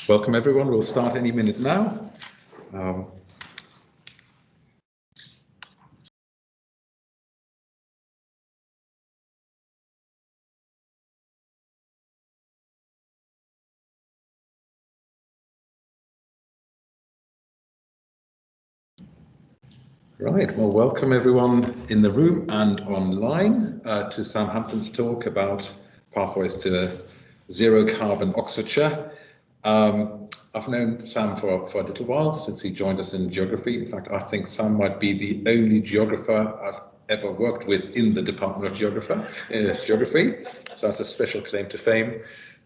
Welcome everyone, we'll start any minute now. Right, well, welcome everyone in the room and online to Sam Hampton's talk about pathways to zero carbon Oxfordshire. I've known Sam for a little while, since he joined us in geography. In fact, I think Sam might be the only geographer I've ever worked with in the Department of Geography. So that's a special claim to fame.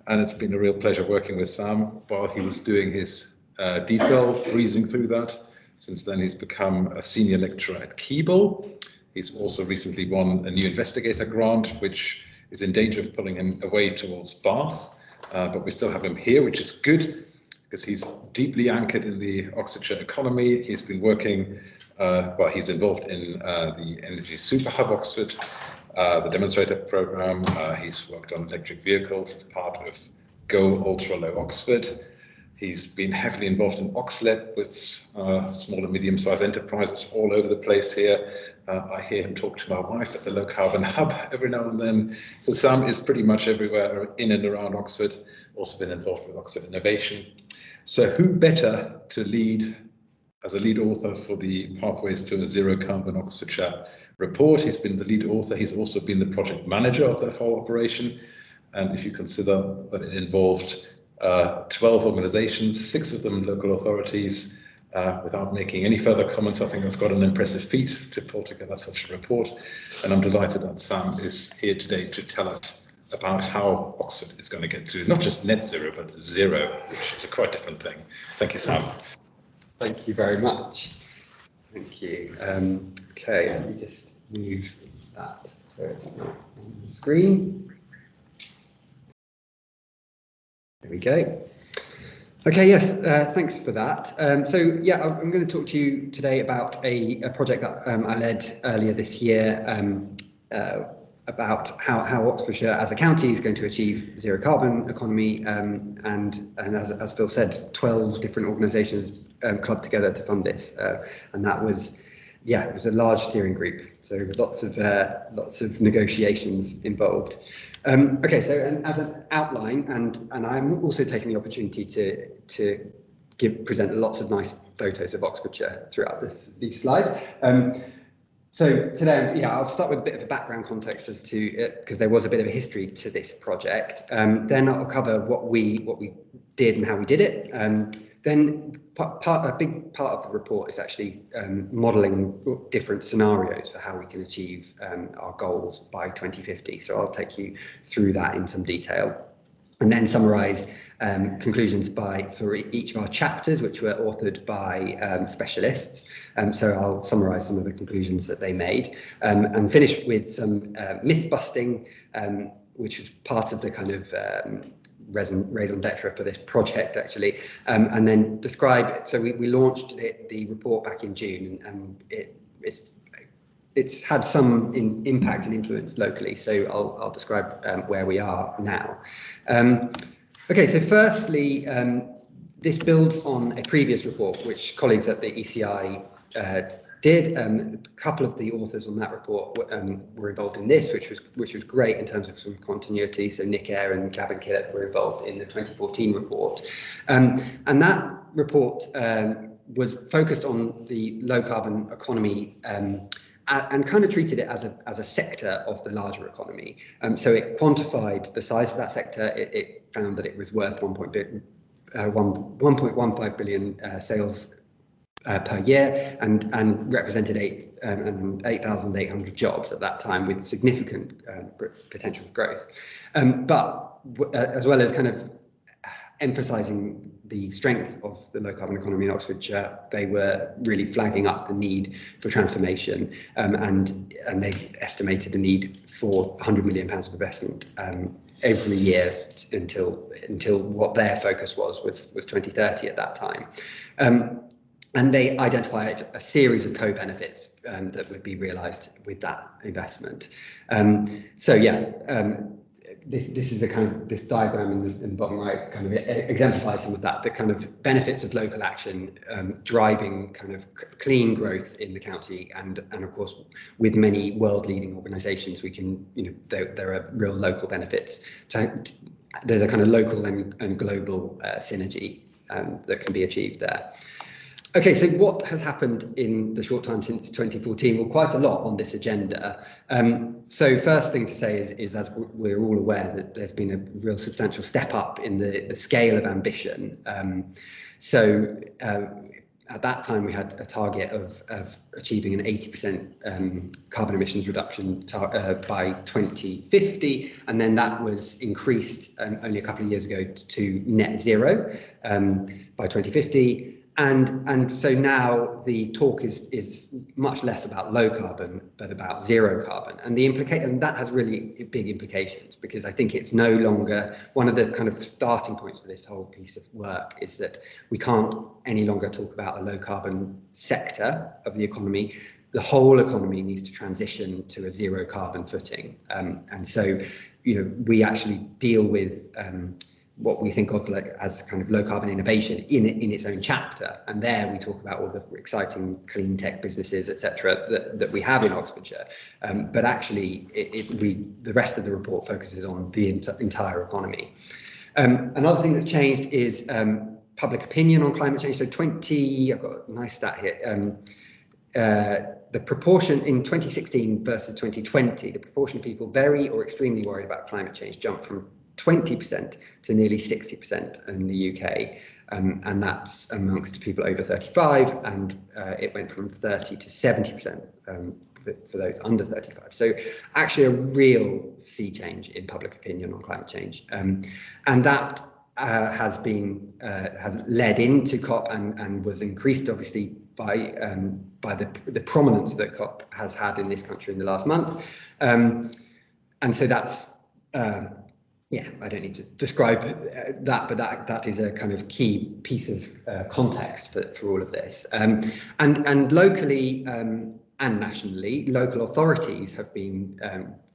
And it's been a real pleasure working with Sam while he was doing his DPhil, breezing through that. Since then, he's become a senior lecturer at Keble. He's also recently won a new investigator grant, which is in danger of pulling him away towards Bath. But we still have him here, which is good, because he's deeply anchored in the Oxfordshire economy. He's been working, well, he's involved in the Energy Super Hub Oxford, the demonstrator programme. He's worked on electric vehicles as part of Go Ultra Low Oxford. He's been heavily involved in Oxlab with small and medium-sized enterprises all over the place here. I hear him talk to my wife at the Low Carbon Hub every now and then. So Sam is pretty much everywhere in and around Oxford, also been involved with Oxford Innovation. So who better to lead as a lead author for the Pathways to a Zero Carbon Oxfordshire report? He's been the lead author. He's also been the project manager of that whole operation. And if you consider that it involved 12 organisations, 6 of them local authorities. Without making any further comments, I think that's quite an impressive feat to pull together such a report. And I'm delighted that Sam is here today to tell us about how Oxford is going to get to not just net zero, but zero, which is a quite different thing. Thank you, Sam. Thank you very much. Thank you. Okay, let me just move that so it's not on the screen. There we go. Okay, yes, thanks for that. So yeah, I'm going to talk to you today about a project that I led earlier this year about how Oxfordshire as a county is going to achieve zero carbon economy, and as Phil said, 12 different organisations clubbed together to fund this, and that was, yeah, it was a large steering group, so lots of negotiations involved. Okay, so as an outline, and I'm also taking the opportunity to present lots of nice photos of Oxfordshire throughout these slides. So today, yeah, I'll start with a bit of a background context as to because there was a bit of a history to this project. Then I'll cover what we did and how we did it. Then a big part of the report is actually modelling different scenarios for how we can achieve our goals by 2050. So I'll take you through that in some detail, and then summarise conclusions for each of our chapters, which were authored by specialists. So I'll summarise some of the conclusions that they made, and finish with some myth busting, which was part of the kind of raison d'etre for this project, actually, and then describe it. So we launched the report back in June, and it's had some impact and influence locally. So I'll describe where we are now. Okay, so firstly, this builds on a previous report which colleagues at the ECI did. A couple of the authors on that report were involved in this, which was great in terms of some continuity. So Nick Eyre and Gavin Killett were involved in the 2014 report, and that report was focused on the low carbon economy and kind of treated it as a sector of the larger economy. So it quantified the size of that sector. It found that it was worth 1.15 billion sales per year, and represented 8,800 jobs at that time, with significant potential for growth. But as well as kind of emphasising the strength of the low carbon economy in Oxfordshire, they were really flagging up the need for transformation, and they estimated the need for £100 million of investment every year until what their focus was 2030 at that time. And they identified a series of co-benefits that would be realised with that investment. So yeah, this is a kind of, this diagram in the bottom right kind of exemplifies some of that, the kind of benefits of local action driving kind of clean growth in the county, and of course with many world leading organisations we can, there are real local benefits. There's a kind of local and global synergy that can be achieved there. Okay, so what has happened in the short time since 2014? Well, quite a lot on this agenda. So first thing to say is, as we're all aware, that there's been a real substantial step up in the scale of ambition. At that time, we had a target of achieving an 80% carbon emissions reduction by 2050, and then that was increased only a couple of years ago to net zero by 2050. And so now the talk is much less about low carbon, but about zero carbon. And that has really big implications, because I think it's no longer one of the kind of starting points for this whole piece of work is that we can't any longer talk about a low carbon sector of the economy. The whole economy needs to transition to a zero carbon footing. And so, we actually deal with what we think of as kind of low carbon innovation in its own chapter, and there we talk about all the exciting clean tech businesses, etc., that we have in Oxfordshire. But actually, the rest of the report focuses on the entire economy. Another thing that's changed is public opinion on climate change. So I've got a nice stat here. The proportion in 2016 versus 2020, the proportion of people very or extremely worried about climate change jumped from 20% to nearly 60% in the UK, and that's amongst people over 35, and it went from 30 to 70% for those under 35. So actually a real sea change in public opinion on climate change, and that has led into COP and was increased obviously by the prominence that COP has had in this country in the last month, and so that's I don't need to describe that, but that is a kind of key piece of context for all of this. And locally and nationally, local authorities have been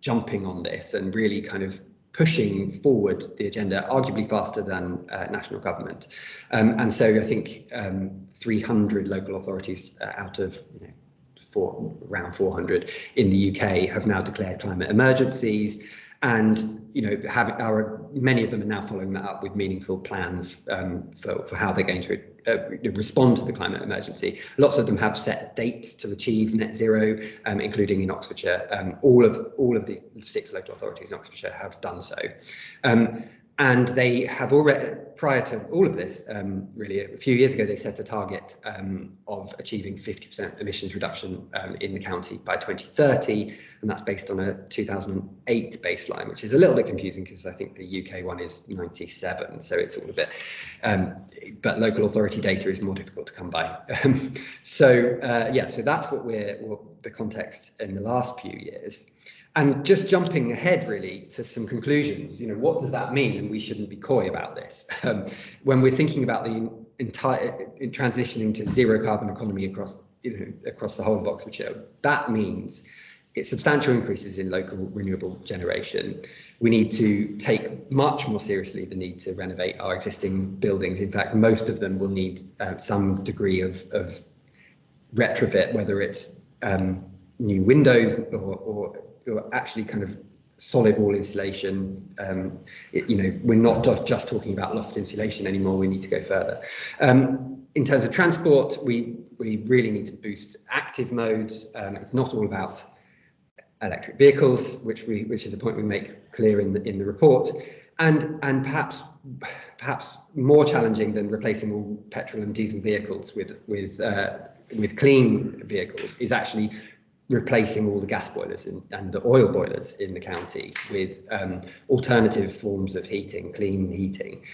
jumping on this and really kind of pushing forward the agenda, arguably faster than national government. And so I think 300 local authorities out of around 400 in the UK have now declared climate emergencies. And many of them are now following that up with meaningful plans for how they're going to respond to the climate emergency. Lots of them have set dates to achieve net zero, including in Oxfordshire. All of the 6 local authorities in Oxfordshire have done so. And they have already, prior to all of this, really a few years ago, they set a target of achieving 50% emissions reduction in the county by 2030, and that's based on a 2008 baseline, which is a little bit confusing because I think the UK one is 97, so it's all a bit, but local authority data is more difficult to come by. So that's what the context in the last few years. And just jumping ahead really to some conclusions, what does that mean? And we shouldn't be coy about this. When we're thinking about the entire transitioning to zero carbon economy across the whole of Oxfordshire, that means it's substantial increases in local renewable generation. We need to take much more seriously the need to renovate our existing buildings. In fact, most of them will need some degree of retrofit, whether it's new windows or actually kind of solid wall insulation. We're not just talking about loft insulation anymore. We need to go further. In terms of transport, we really need to boost active modes. It's not all about electric vehicles, which is a point we make clear in the report, and perhaps more challenging than replacing all petrol and diesel vehicles with clean vehicles is actually replacing all the gas boilers and the oil boilers in the county with alternative forms of heating, clean heating.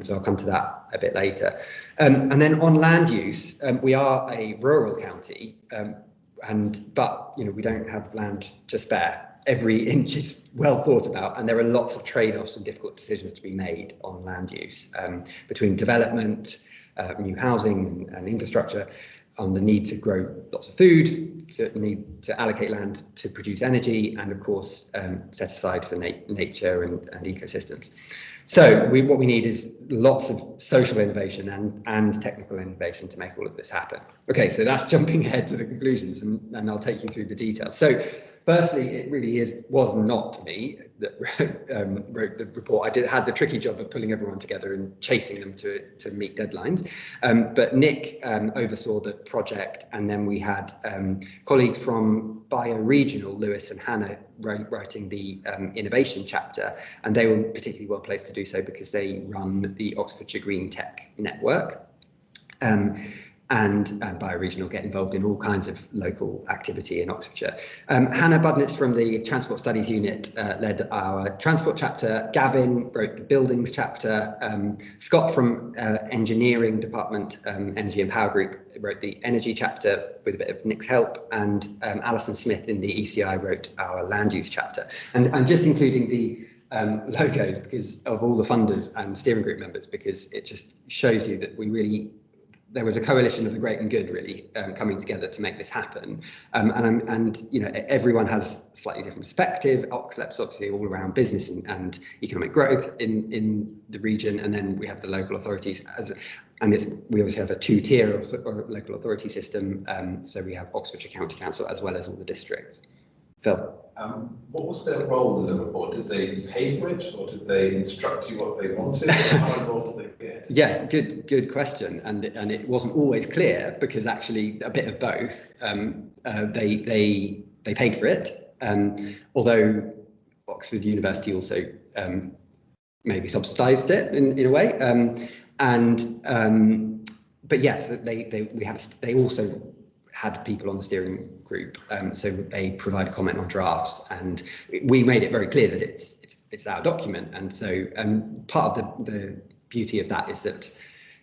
So I'll come to that a bit later. And then on land use, we are a rural county, but we don't have land to spare. Every inch is well thought about, and there are lots of trade-offs and difficult decisions to be made on land use between development, new housing and infrastructure, on the need to grow lots of food, to need to allocate land to produce energy, and of course set aside for nature and ecosystems. So what we need is lots of social innovation and technical innovation to make all of this happen. Okay, so that's jumping ahead to the conclusions, and I'll take you through the details. So firstly, it really was not me that wrote the report. I had the tricky job of pulling everyone together and chasing them to meet deadlines. But Nick oversaw the project, and then we had colleagues from Bioregional, Lewis and Hannah, writing the innovation chapter, and they were particularly well placed to do so because they run the Oxfordshire Green Tech Network. And Bioregional get involved in all kinds of local activity in Oxfordshire. Hannah Budnitz from the Transport Studies Unit led our transport chapter. Gavin wrote the buildings chapter. Scott from engineering department, Energy and Power Group, wrote the energy chapter with a bit of Nick's help. And Alison Smith in the ECI wrote our land use chapter. And I'm just including the logos because of all the funders and steering group members, because it just shows you that there was a coalition of the great and good really coming together to make this happen. And you know, everyone has a slightly different perspective. Oxlep's obviously all around business and economic growth in the region, and then we have the local authorities we obviously have a two-tier local authority system. So we have Oxfordshire County Council as well as all the districts. Phil. What was their role in the report? Did they pay for it, or did they instruct you what they wanted? How involved did they get? Yes, good question, and it wasn't always clear, because actually a bit of both. They paid for it, although Oxford University also maybe subsidised it in a way, but yes, they also had people on the steering group, so they provide a comment on drafts, and we made it very clear that it's our document. And so part of the beauty of that is that,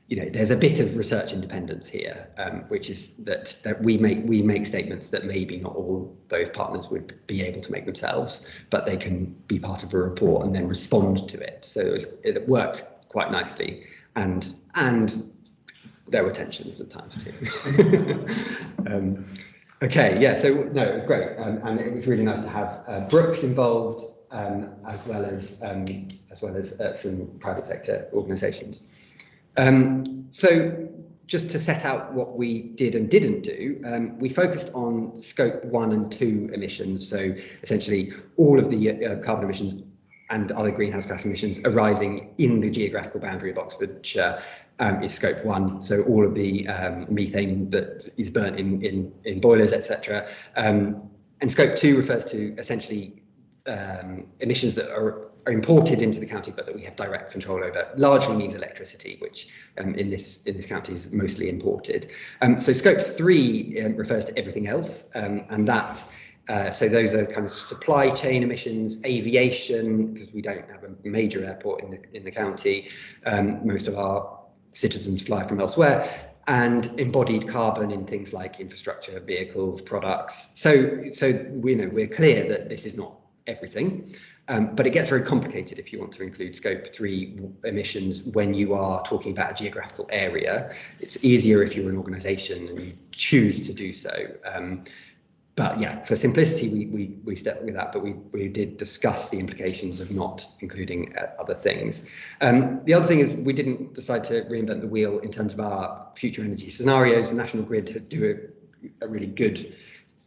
you know, there's a bit of research independence here, which is that we make statements that maybe not all those partners would be able to make themselves, but they can be part of a report and then respond to it. So it worked quite nicely, and there were tensions at times too. Okay, yeah, so no, it was great, and it was really nice to have Brooks involved, as well as some private sector organisations. So just to set out what we did and didn't do, we focused on scope 1 and 2 emissions, so essentially all of the carbon emissions and other greenhouse gas emissions arising in the geographical boundary of Oxfordshire is scope 1, so all of the methane that is burnt in boilers, etc. And scope 2 refers to essentially emissions that are imported into the county but that we have direct control over. Largely means electricity, which in this county is mostly imported. So scope 3 refers to everything else, and that so those are kind of supply chain emissions, aviation, because we don't have a major airport in the county. Most of our citizens fly from elsewhere, and embodied carbon in things like infrastructure, vehicles, products. So we know we're clear that this is not everything, but it gets very complicated if you want to include scope 3 emissions when you are talking about a geographical area. It's easier if you're an organisation and you choose to do so. But yeah, for simplicity, we stuck with that, but we did discuss the implications of not including other things. The other thing is we didn't decide to reinvent the wheel in terms of our future energy scenarios. The National Grid do a really good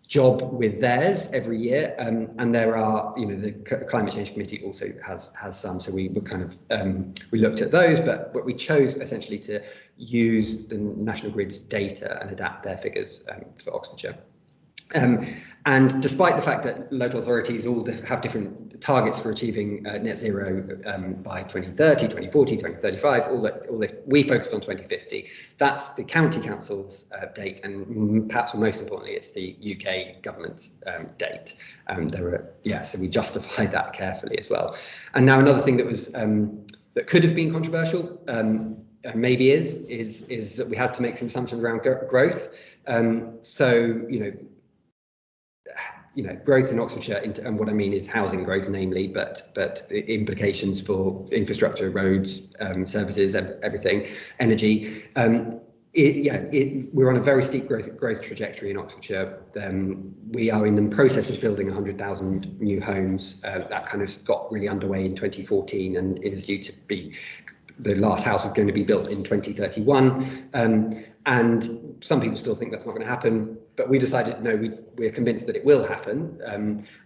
job with theirs every year, and there are, you know, the Climate Change Committee also has some, so we were kind of we looked at those, but we chose essentially to use the National Grid's data and adapt their figures for Oxfordshire. And despite the fact that local authorities all have different targets for achieving net zero by 2030, 2040, 2035, all this, we focused on 2050. That's the county council's date, and perhaps most importantly, it's the UK government's date. So we justified that carefully as well. And now another thing that was that could have been controversial, maybe is that we had to make some assumptions around growth. So growth in Oxfordshire, and what I mean is housing growth, namely, but implications for infrastructure, roads, services, everything, energy, we're on a very steep growth trajectory in Oxfordshire. We are in the process of building 100,000 new homes. That kind of got really underway in 2014, and it is due to be, the last house is going to be built in 2031. And some people still think that's not going to happen, but we decided, no, we're convinced that it will happen.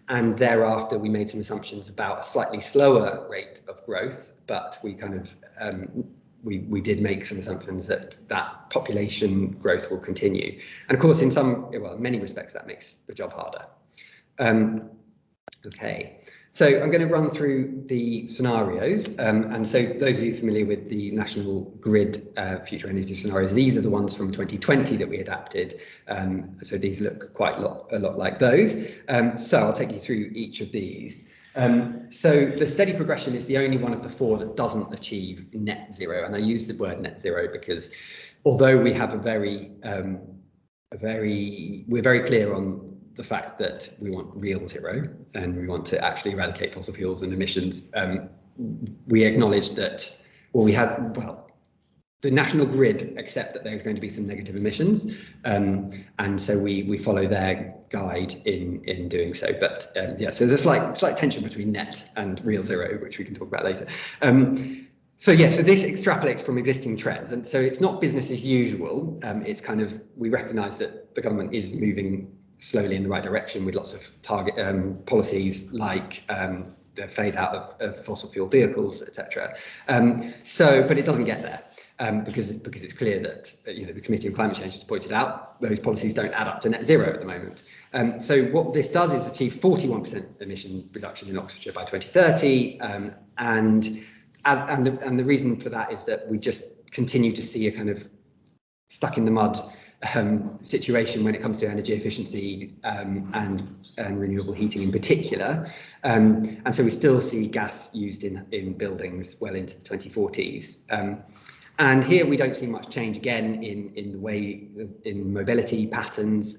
And thereafter, we made some assumptions about a slightly slower rate of growth, but we kind of we did make some assumptions that population growth will continue. And of course, in many respects, that makes the job harder. Okay, so I'm going to run through the scenarios. And so those of you familiar with the National Grid future energy scenarios, these are the ones from 2020 that we adapted. So these look quite a lot like those. So I'll take you through each of these. So the steady progression is the only one of the four that doesn't achieve net zero. And I use the word net zero because although we have we're very clear on the fact that we want real zero and we want to actually eradicate fossil fuels and emissions, we acknowledge that, the National Grid accept that there's going to be some negative emissions, and so we follow their guide in doing so. But so there's a slight tension between net and real zero, which we can talk about later. So this extrapolates from existing trends, and so it's not business as usual. It's kind of, we recognise that the government is moving slowly in the right direction with lots of target policies like the phase out of fossil fuel vehicles, etc. But it doesn't get there. Because it's clear that the Committee on Climate Change has pointed out those policies don't add up to net zero at the moment. So what this does is achieve 41% emission reduction in Oxfordshire by 2030, and the reason for that is that we just continue to see a kind of stuck in the mud situation when it comes to energy efficiency and renewable heating in particular, and so we still see gas used in buildings well into the 2040s. And here we don't see much change again in the way in mobility patterns.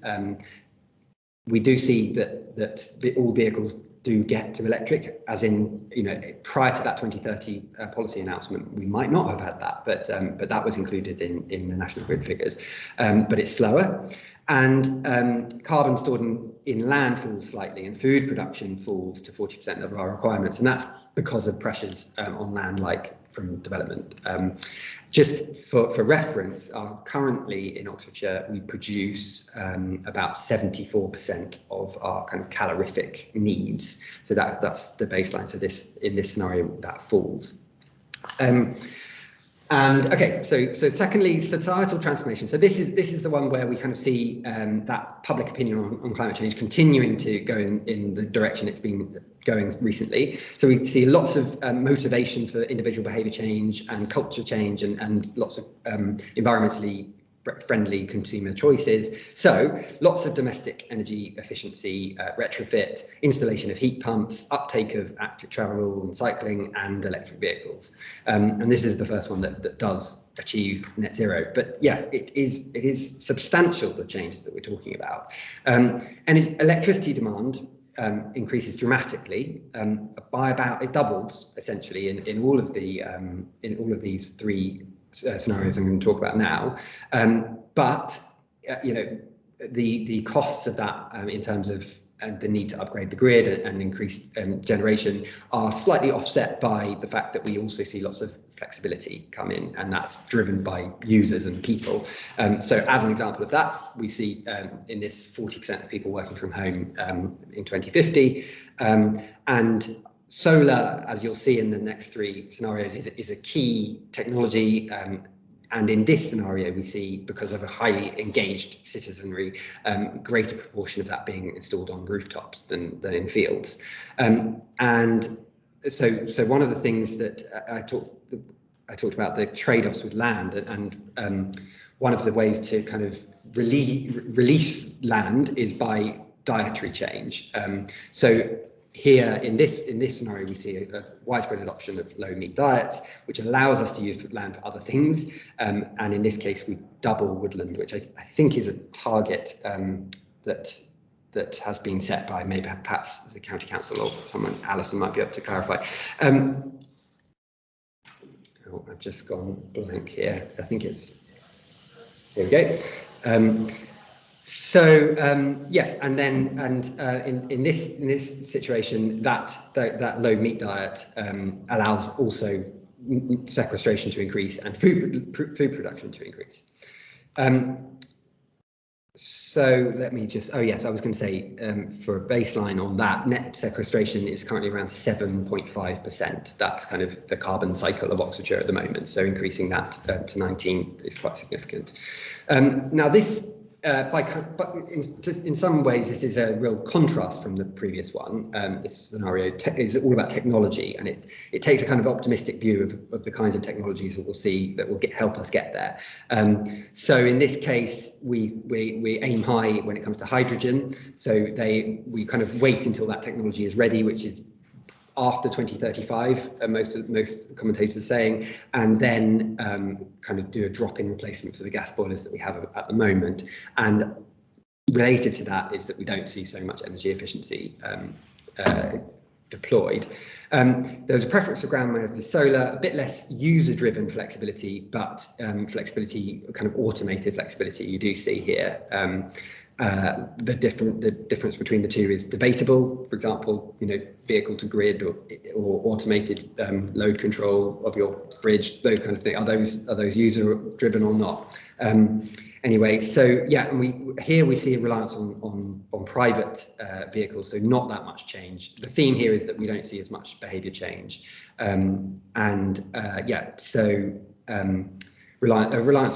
We do see that all vehicles do get to electric, as in, prior to that 2030 policy announcement, we might not have had that, but that was included in the National Grid figures. But it's slower, and carbon stored in land falls slightly, and food production falls to 40% of our requirements, and that's because of pressures on land, like from development. Just for reference, currently in Oxfordshire, we produce about 74% of our kind of calorific needs. So that's the baseline. So in this scenario, that falls. And okay, so secondly, societal transformation. So this is the one where we kind of see that public opinion on climate change continuing to go in the direction it's been going recently. So we see lots of motivation for individual behaviour change and culture change, and lots of environmentally friendly consumer choices. So lots of domestic energy efficiency, retrofit, installation of heat pumps, uptake of active travel and cycling, and electric vehicles. And this is the first one that does achieve net zero. But yes, it is substantial, the changes that we're talking about. And electricity demand increases dramatically by it doubles essentially in all of these three scenarios I'm going to talk about now, but the costs of that in terms of the need to upgrade the grid and increase generation are slightly offset by the fact that we also see lots of flexibility come in, and that's driven by users and people. So as an example of that, we see in this 40% of people working from home in 2050, and solar, as you'll see in the next three scenarios, is a key technology. And in this scenario, we see, because of a highly engaged citizenry, greater proportion of that being installed on rooftops than in fields. And so one of the things that I talked about, the trade-offs with land, and one of the ways to kind of release land is by dietary change. So here in this scenario, we see a widespread adoption of low meat diets, which allows us to use land for other things. And in this case, we double woodland, which I think is a target that has been set by perhaps the county council or someone. Alison might be able to clarify. I've just gone blank here. I think it's Here we go. Yes, and then in this situation, that low meat diet allows also sequestration to increase and food production to increase. So let me just, oh yes, I was going to say for a baseline on that, net sequestration is currently around 7.5%. That's kind of the carbon cycle of Oxfordshire at the moment. So increasing that to 19 is quite significant. Now this, in some ways, this is a real contrast from the previous one. This scenario is all about technology, and it takes a kind of optimistic view of the kinds of technologies that we'll see that will help us get there. So in this case, we aim high when it comes to hydrogen. So we kind of wait until that technology is ready, which is after 2035, most commentators are saying, and then kind of do a drop-in replacement for the gas boilers that we have at the moment. And related to that is that we don't see so much energy efficiency deployed. There's a preference for ground-mounted solar, a bit less user-driven flexibility, but flexibility, kind of automated flexibility, you do see here. The difference between the two is debatable. For example, vehicle to grid or automated load control of your fridge, those kind of things. Are those user driven or not? Anyway, so yeah, and here we see a reliance on private vehicles, so not that much change. The theme here is that we don't see as much behaviour change, reliance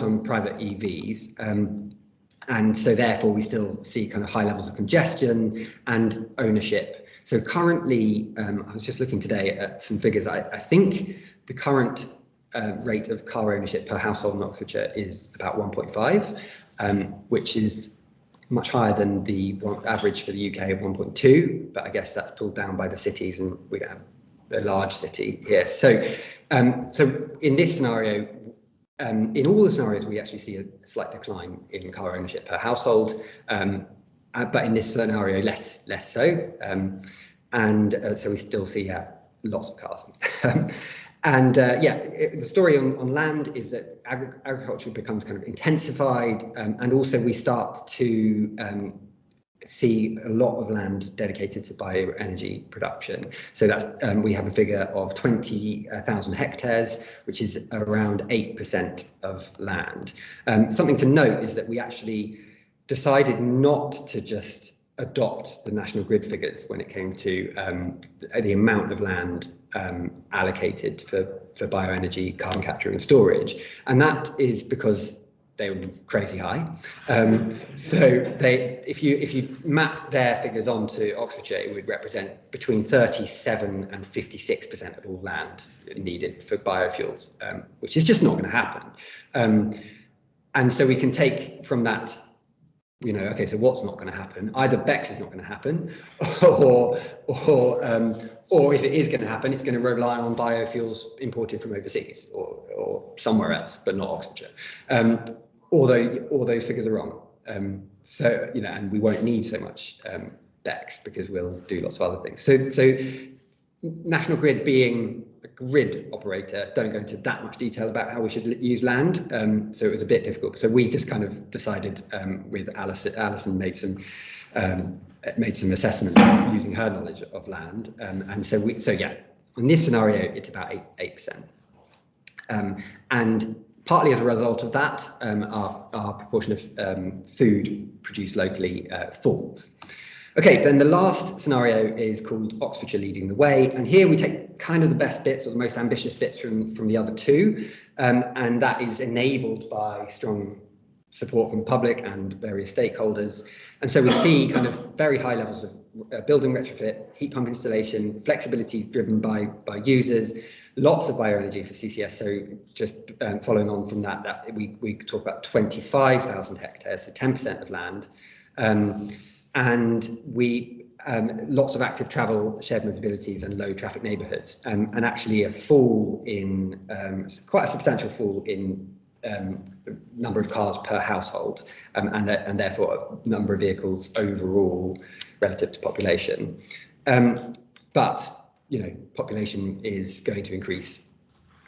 on private EVs. And so therefore we still see kind of high levels of congestion and ownership. So currently, I was just looking today at some figures. I think the current rate of car ownership per household in Oxfordshire is about 1.5, which is much higher than the average for the UK of 1.2, but I guess that's pulled down by the cities, and we don't have a large city here. So, so in this scenario, in all the scenarios, we actually see a slight decline in car ownership per household, but in this scenario, less so. So we still see lots of cars. The story on land is that agriculture becomes kind of intensified, and also we start to see a lot of land dedicated to bioenergy production. So that's we have a figure of 20,000 hectares, which is around 8% of land. Something to note is that we actually decided not to just adopt the national grid figures when it came to the amount of land allocated for bioenergy, carbon capture and storage, and that is because they were crazy high. If you map their figures onto Oxfordshire, it would represent between 37 and 56% of all land needed for biofuels, which is just not going to happen. And so we can take from that, okay, so what's not going to happen? Either BECCS is not going to happen, or if it is going to happen, it's going to rely on biofuels imported from overseas or somewhere else, but not Oxfordshire. All those figures are wrong. And we won't need so much BECCS because we'll do lots of other things. So National Grid, being a grid operator, don't go into that much detail about how we should use land. So it was a bit difficult. So we just kind of decided with Alison made some assessments using her knowledge of land. In this scenario, it's about 8%. And partly as a result of that, our proportion of food produced locally falls. Okay, then the last scenario is called Oxfordshire leading the way, and here we take kind of the best bits or the most ambitious bits from the other two, and that is enabled by strong support from public and various stakeholders. And so we see kind of very high levels of building retrofit, heat pump installation, flexibility driven by users, lots of bioenergy for CCS. So just following on from that we talk about 25,000 hectares, so 10% of land. And we lots of active travel, shared mobilities and low traffic neighbourhoods, and actually a fall in quite a substantial fall in number of cars per household, and therefore number of vehicles overall relative to population. But population is going to increase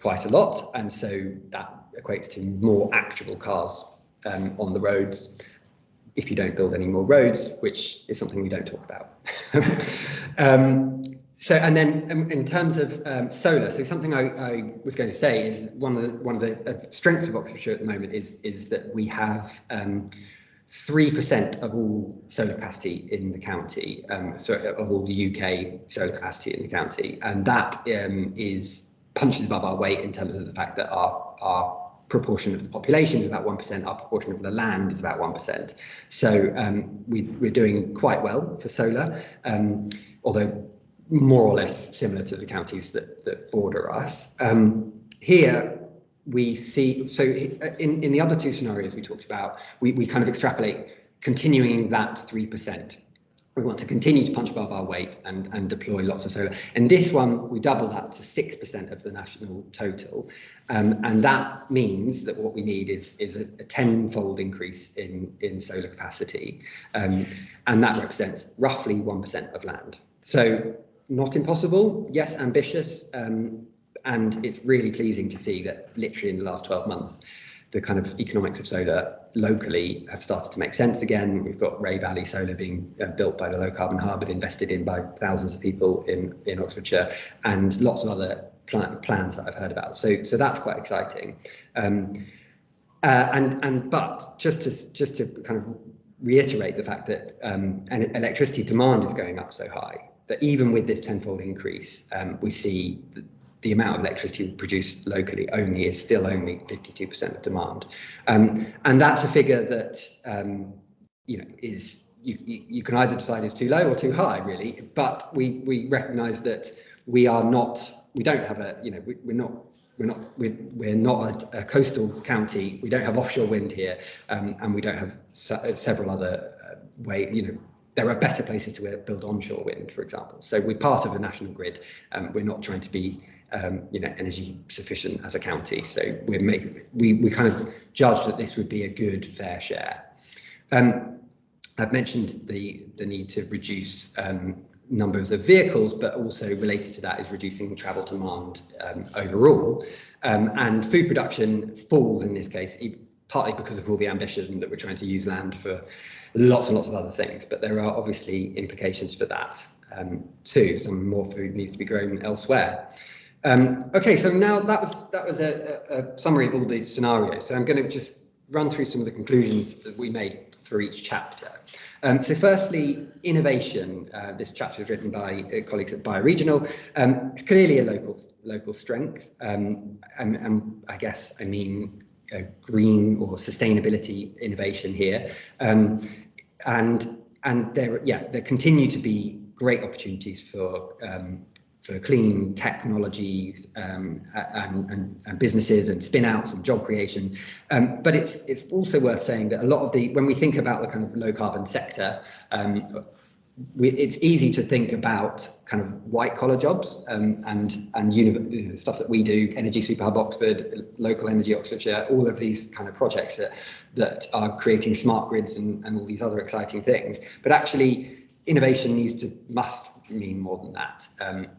quite a lot, and so that equates to more actual cars on the roads if you don't build any more roads, which is something we don't talk about. So, and then in terms of solar, so something I was going to say is one of the strengths of Oxfordshire at the moment is that we have 3% of all solar capacity in the county, so of all the UK solar capacity in the county, and that punches above our weight in terms of the fact that our proportion of the population is about 1%, our proportion of the land is about 1%. So we're doing quite well for solar, although more or less similar to the counties that border us. Here we see, so in the other two scenarios we talked about, we kind of extrapolate continuing that 3%. We want to continue to punch above our weight and deploy lots of solar. And this one, we double that to 6% of the national total. And that means that what we need is a 10-fold increase in solar capacity. And that represents roughly 1% of land. So not impossible, yes, ambitious. And it's really pleasing to see that literally in the last 12 months, the kind of economics of solar locally have started to make sense again. We've got Ray Valley Solar being built by the Low Carbon Hub and invested in by thousands of people in Oxfordshire, and lots of other plans that I've heard about. So that's quite exciting. But just to kind of reiterate the fact that electricity demand is going up so high that even with this 10-fold increase, we see the amount of electricity produced locally is still only 52% of demand, and that's a figure that is you can either decide is too low or too high, really. But we recognise that we're not a coastal county. We don't have offshore wind here, and we don't have several other there are better places to build onshore wind, for example. So we're part of a national grid. We're not trying to be energy sufficient as a county. So we kind of judged that this would be a good fair share. I've mentioned the need to reduce numbers of vehicles, but also related to that is reducing travel demand overall. And food production falls in this case, partly because of all the ambition that we're trying to use land for lots and lots of other things, but there are obviously implications for that too. Some more food needs to be grown elsewhere. Okay, so now that was a summary of all these scenarios. So I'm going to just run through some of the conclusions that we made for each chapter. So firstly, innovation. This chapter is written by colleagues at Bioregional. It's clearly a local strength, and I guess I mean green or sustainability innovation here, and there continue to be great opportunities for clean technologies and businesses and spin outs and job creation. But it's also worth saying that a lot of when we think about the kind of low carbon sector, it's easy to think about kind of white collar jobs and stuff that we do, Energy Super Hub Oxford, Local Energy Oxfordshire, all of these kind of projects that are creating smart grids and all these other exciting things. But actually, innovation must mean more than that.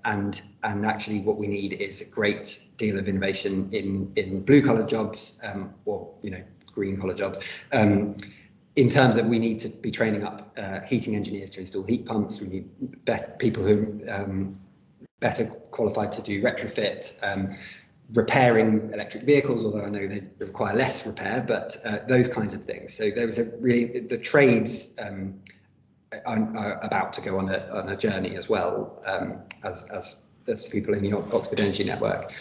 And actually, what we need is a great deal of innovation in blue collar jobs or green collar jobs. In terms of we need to be training up heating engineers to install heat pumps. We need people who better qualified to do retrofit, repairing electric vehicles, although I know they require less repair, but those kinds of things. So there was the trades are about to go on a journey as well, as people in the Oxford Energy Network.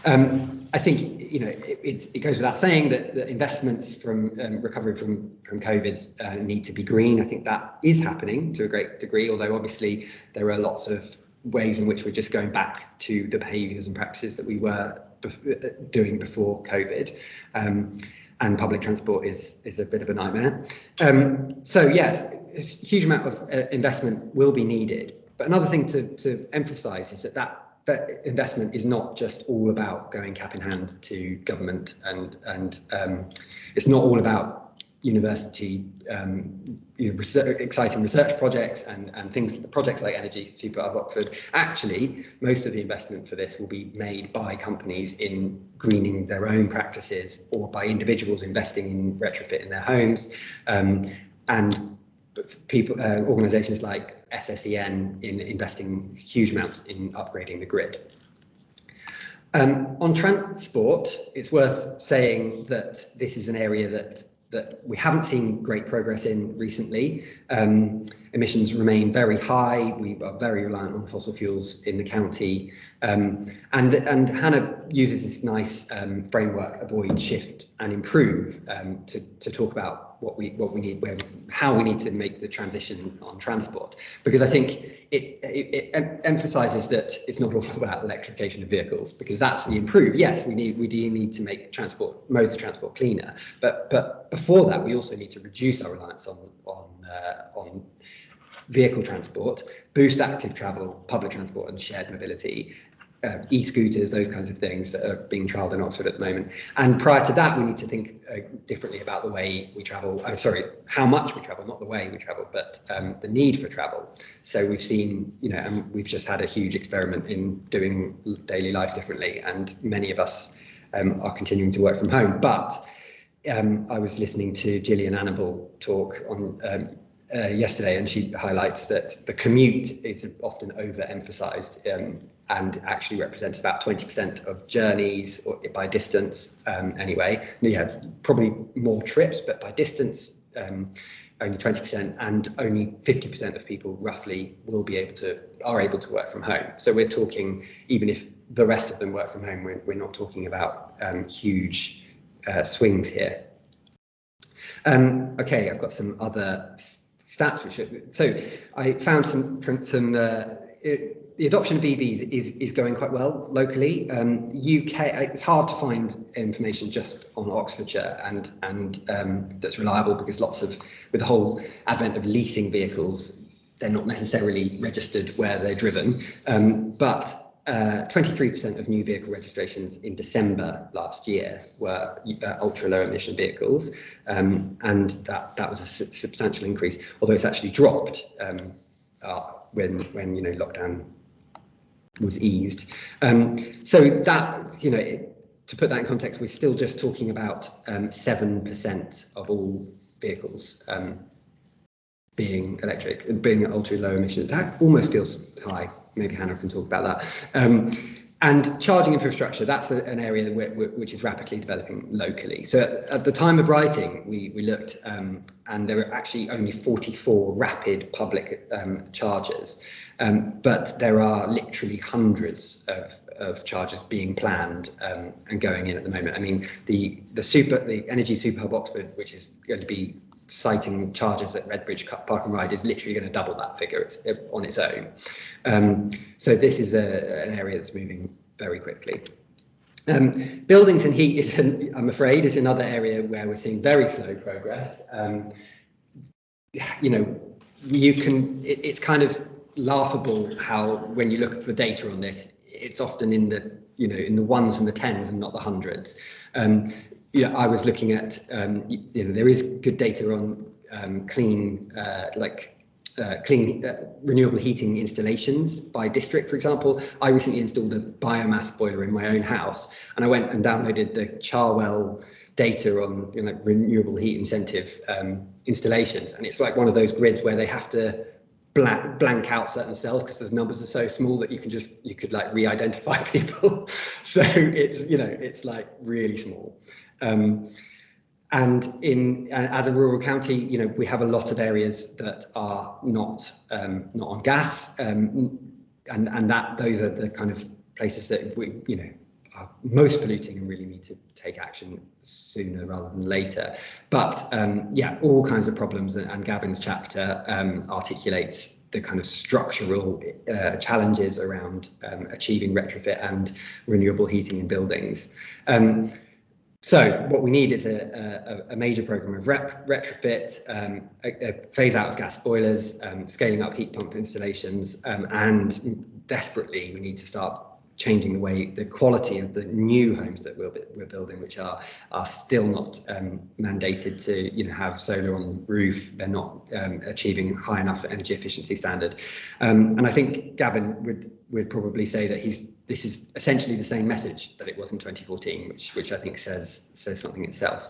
I think it goes without saying that the investments from recovery from COVID need to be green. I think that is happening to a great degree, although obviously there are lots of ways in which we're just going back to the behaviours and practices that we were doing before COVID. And public transport is a bit of a nightmare. So yes, a huge amount of investment will be needed. But another thing to emphasise is that investment is not just all about going cap in hand to government, and it's not all about university exciting research projects and projects like Energy Superhub Oxford. Actually, most of the investment for this will be made by companies in greening their own practices, or by individuals investing in retrofit in their homes, and people, organisations like SSEN in investing huge amounts in upgrading the grid. On transport, it's worth saying that this is an area that we haven't seen great progress in recently. Emissions remain very high. We are very reliant on fossil fuels in the county. And Hannah uses this nice framework, avoid, shift and improve, to talk about what we need, how we need to make the transition on transport. Because I think it emphasises that it's not all about electrification of vehicles, because that's the improve. Yes, we do need to make modes of transport cleaner, but before that, we also need to reduce our reliance on vehicle transport, boost active travel, public transport and shared mobility, e-scooters, those kinds of things that are being trialled in Oxford at the moment. And prior to that, we need to think differently about the way we travel. How much we travel, not the way we travel, but the need for travel. So we've seen, and we've just had a huge experiment in doing daily life differently, and many of us are continuing to work from home. But I was listening to Gillian Annable talk on yesterday, and she highlights that the commute is often overemphasised and actually represents about 20% of journeys, or by distance anyway. Yeah, probably more trips, but by distance only 20%, and only 50% of people roughly are able to work from home. So we're talking, even if the rest of them work from home, we're not talking about huge swings here. Okay, I've got some other stats. So I found the adoption of EVs is going quite well locally. UK, it's hard to find information just on Oxfordshire and that's reliable, because with the whole advent of leasing vehicles, they're not necessarily registered where they're driven. But 23% of new vehicle registrations in December last year were ultra low emission vehicles, and that was a substantial increase, although it's actually dropped when lockdown was eased. So that, to put that in context, we're still just talking about 7% of all vehicles being electric, being ultra low emission. That almost feels high. Maybe Hannah can talk about that. And charging infrastructure, that's an area which is rapidly developing locally. So at the time of writing, we looked, and there are actually only 44 rapid public chargers, but there are literally hundreds of chargers being planned and going in at the moment. I mean, the Energy Superhub Oxford, which is going to be siting charges at Redbridge Park and Ride, is literally going to double that figure on its own. So this is an area that's moving very quickly. Buildings and heat I'm afraid, is another area where we're seeing very slow progress. It's kind of laughable how, when you look at the data on this, it's often in the ones and the tens and not the hundreds. I was looking at, there is good data on clean renewable heating installations by district. For example, I recently installed a biomass boiler in my own house, and I went and downloaded the Charwell data on renewable heat incentive installations, and it's like one of those grids where they have to blank out certain cells because the numbers are so small that you could like re-identify people. So it's like really small. And as a rural county, we have a lot of areas that are not on gas, and those are the kind of places that we are most polluting and really need to take action sooner rather than later. But all kinds of problems, and Gavin's chapter articulates the kind of structural challenges around achieving retrofit and renewable heating in buildings. So what we need is a major programme of retrofit, a phase out of gas boilers, scaling up heat pump installations, and desperately we need to start changing the quality of the new homes that we're building, which are still not mandated to have solar on the roof. They're not achieving high enough energy efficiency standard. And I think Gavin would probably say that this is essentially the same message that it was in 2014, which I think says something itself.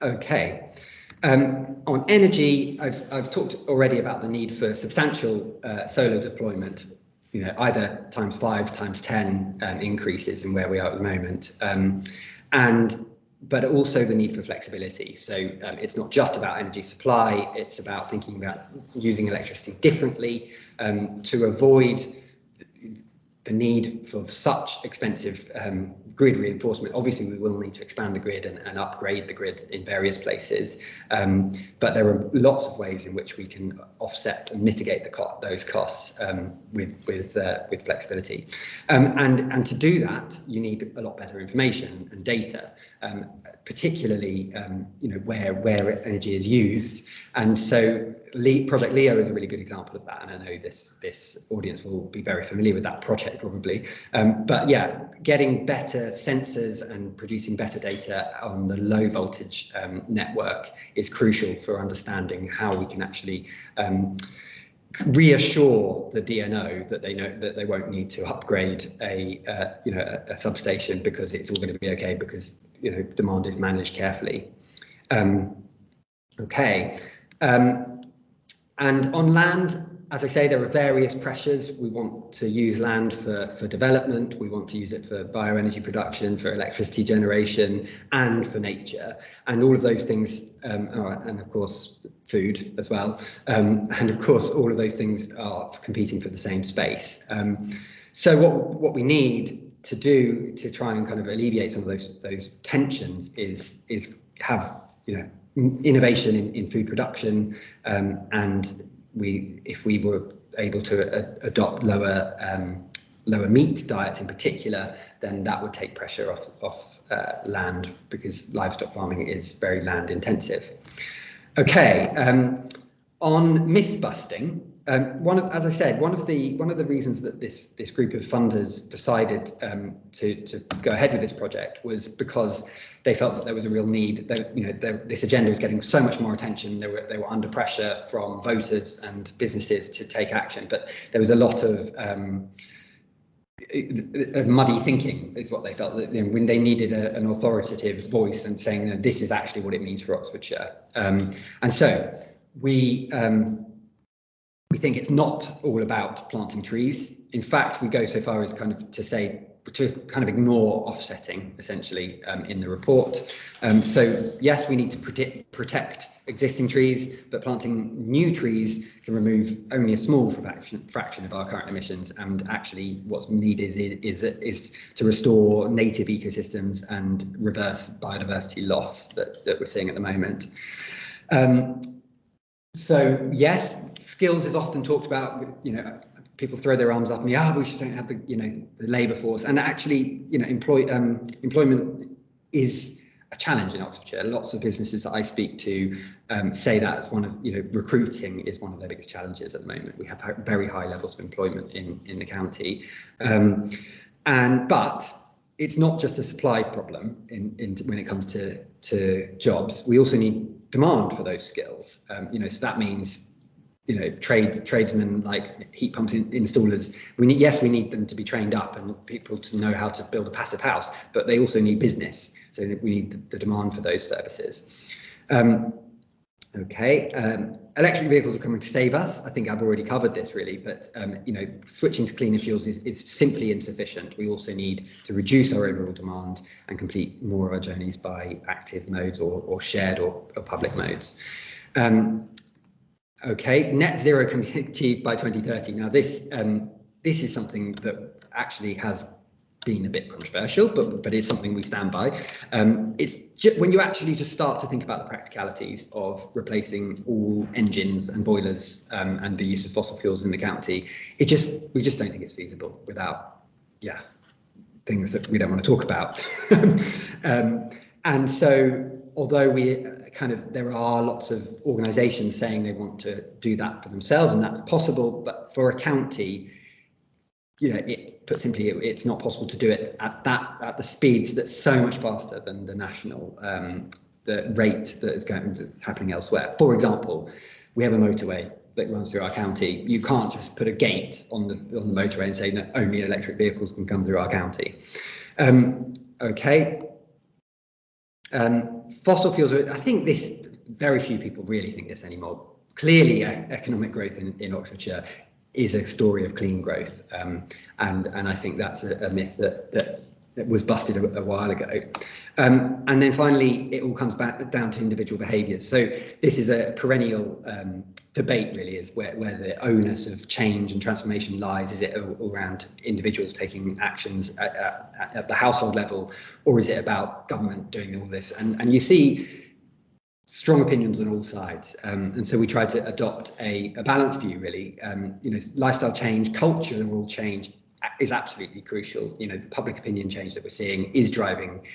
Okay. On energy, I've talked already about the need for substantial solar deployment, either ×5, ×10 increases in where we are at the moment, but also the need for flexibility. So it's not just about energy supply, it's about thinking about using electricity differently to avoid the need for such expensive grid reinforcement. Obviously, we will need to expand the grid and upgrade the grid in various places, but there are lots of ways in which we can offset and mitigate those costs with flexibility. And to do that, you need a lot better information and data, particularly where energy is used. And so Project Leo is a really good example of that, and I know this audience will be very familiar with that project probably. But yeah, getting better sensors and producing better data on the low voltage network is crucial for understanding how we can actually reassure the DNO that they know that they won't need to upgrade a substation because it's all going to be okay because demand is managed carefully. Okay. And on land, as I say, there are various pressures. We want to use land for development. We want to use it for bioenergy production, for electricity generation, and for nature. And all of those things, and of course, food as well. And of course, all of those things are competing for the same space. So what we need to do to try and kind of alleviate some of those tensions is have innovation in food production, and if we were able to adopt lower meat diets in particular, then that would take pressure off land because livestock farming is very land intensive. Okay, on myth busting. As I said, one of the reasons that this group of funders decided to go ahead with this project was because they felt that there was a real need. This agenda was getting so much more attention. They were under pressure from voters and businesses to take action, but there was a lot of muddy thinking, is what they felt. That when they needed an authoritative voice and saying, this is actually what it means for Oxfordshire, and so we think it's not all about planting trees. In fact, we go so far as to ignore offsetting essentially in the report. So yes, we need to protect existing trees, but planting new trees can remove only a small fraction of our current emissions. And actually, what's needed is to restore native ecosystems and reverse biodiversity loss that we're seeing at the moment. So yes, skills is often talked about. People throw their arms up and we just don't have the labour force. And actually, employment is a challenge in Oxfordshire. Lots of businesses that I speak to say that as one of recruiting is one of their biggest challenges at the moment. We have very high levels of employment in the county, but it's not just a supply problem when it comes to jobs. We also need demand for those skills. So that means tradesmen like heat pump installers. We need them to be trained up and people to know how to build a passive house, but they also need business. So we need the demand for those services. Electric vehicles are coming to save us. I think I've already covered this really, but switching to cleaner fuels is simply insufficient. We also need to reduce our overall demand and complete more of our journeys by active modes or shared or public modes. Net zero can be achieved by 2030. Now this is something that actually has been a bit controversial, but it's something we stand by. It's when you actually just start to think about the practicalities of replacing all engines and boilers and the use of fossil fuels in the county, we just don't think it's feasible without things that we don't want to talk about. And so although there are lots of organisations saying they want to do that for themselves, and that's possible, but for a county, put simply, it's not possible to do it at the speeds that's so much faster than the national the rate that's happening elsewhere. For example, we have a motorway that runs through our county. You can't just put a gate on the motorway and say that only electric vehicles can come through our county. Okay. Fossil fuels, I think very few people really think this anymore. Clearly, economic growth in Oxfordshire is a story of clean growth, and I think that's a myth that was busted a while ago. And then finally, it all comes back down to individual behaviours. So this is a perennial debate, really, is where the onus of change and transformation lies. Is it around individuals taking actions at the household level, or is it about government doing all this? And you see strong opinions on all sides, and so we try to adopt a balanced view, really. Lifestyle change, cultural change is absolutely crucial. The public opinion change that we're seeing is driving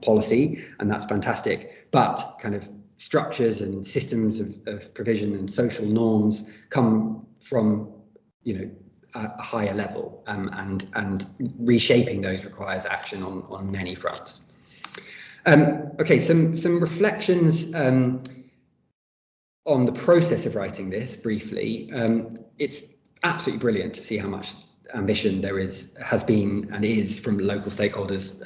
policy, and that's fantastic. But kind of structures and systems of provision and social norms come from a higher level, and reshaping those requires action on many fronts. Okay, some reflections on the process of writing this briefly. It's absolutely brilliant to see how much ambition there has been and is from local stakeholders,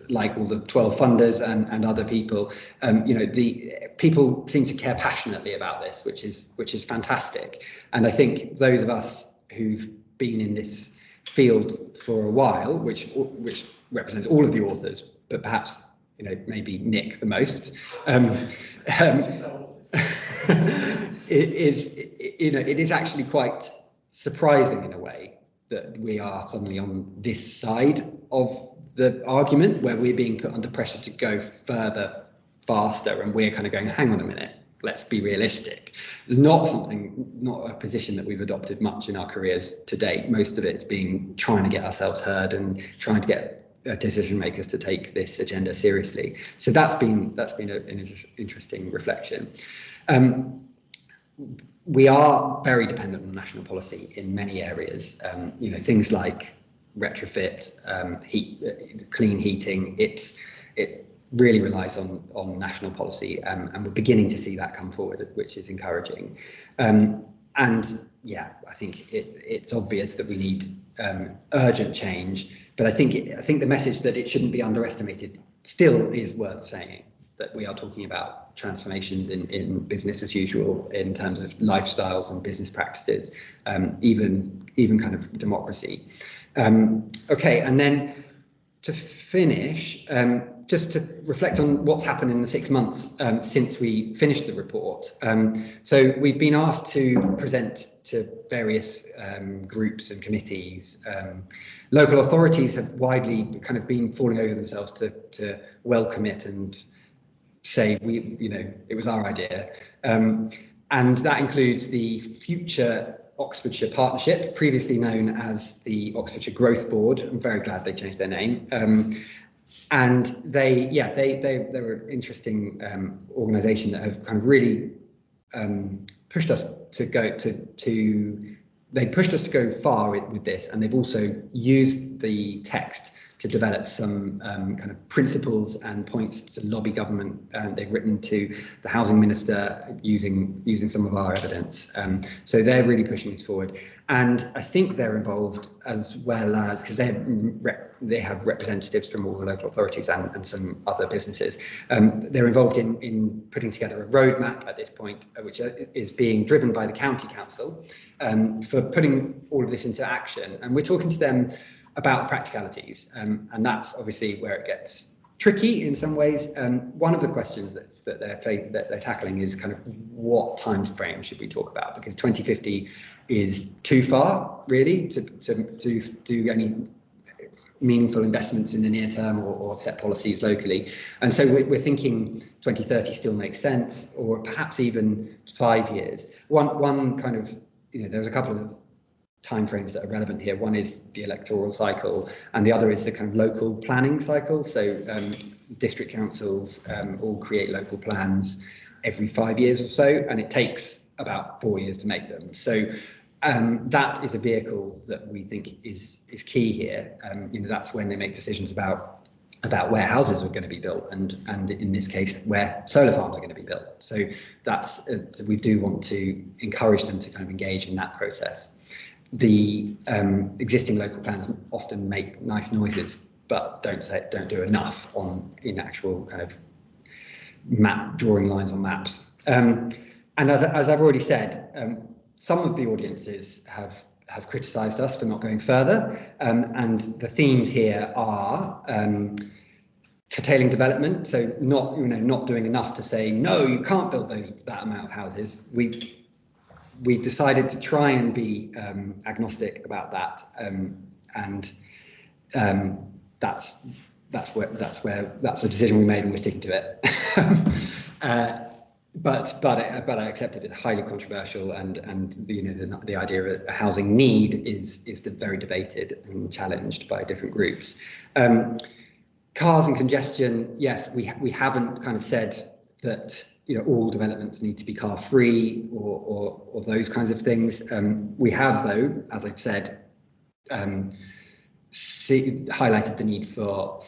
like all the 12 funders and other people. The people seem to care passionately about this, which is fantastic. And I think those of us who've been in this field for a while, which represents all of the authors, but perhaps maybe Nick the most, it is actually quite surprising in a way that we are suddenly on this side of the argument, where we're being put under pressure to go further, faster, and we're kind of going, hang on a minute, let's be realistic. It's not a position that we've adopted much in our careers to date. Most of it's trying to get ourselves heard and trying to get decision makers to take this agenda seriously. So that's been an interesting reflection. We are very dependent on national policy in many areas. Things like retrofit, clean heating. It really relies on national policy, and we're beginning to see that come forward, which is encouraging. And yeah, I think it's obvious that we need urgent change. But I think the message that it shouldn't be underestimated still is worth saying, that we are talking about transformations in business as usual in terms of lifestyles and business practices, even kind of democracy. Okay, and then to finish, just to reflect on what's happened in the 6 months since we finished the report. So we've been asked to present to various groups and committees. Local authorities have widely kind of been falling over themselves to welcome it and say it was our idea. And that includes the Future Oxfordshire Partnership, previously known as the Oxfordshire Growth Board. I'm very glad they changed their name. And they were an interesting organisation that have kind of really pushed us to go they pushed us to go far with this, and they've also used the text to develop some kind of principles and points to lobby government. They've written to the housing minister using some of our evidence. So they're really pushing this forward. And I think they're involved as well as, because they have representatives from all the local authorities and some other businesses. They're involved in putting together a roadmap at this point, which is being driven by the county council for putting all of this into action. And we're talking to them about practicalities, and that's obviously where it gets tricky in some ways. One of the questions that they're tackling is kind of what time frame should we talk about, because 2050 is too far really to do any meaningful investments in the near term or set policies locally. And so we're thinking 2030 still makes sense, or perhaps even 5 years. One kind of, there's a couple of timeframes that are relevant here. One is the electoral cycle, and the other is the kind of local planning cycle. So district councils all create local plans every 5 years or so, and it takes about 4 years to make them. So that is a vehicle that we think is key here. That's when they make decisions about where houses are going to be built, and in this case, where solar farms are going to be built. So that's we do want to encourage them to kind of engage in that process. The existing local plans often make nice noises, but don't do enough in actual kind of drawing lines on maps. And as I've already said, some of the audiences have criticised us for not going further, and the themes here are curtailing development, so not doing enough to say no, you can't build that amount of houses. We decided to try and be agnostic about that, and that's the decision we made, and we're sticking to it. But I accepted it. Highly controversial, and the idea of a housing need is very debated and challenged by different groups. Cars and congestion, yes, we haven't kind of said that all developments need to be car free or those kinds of things. We have, though, as I've said, highlighted the need for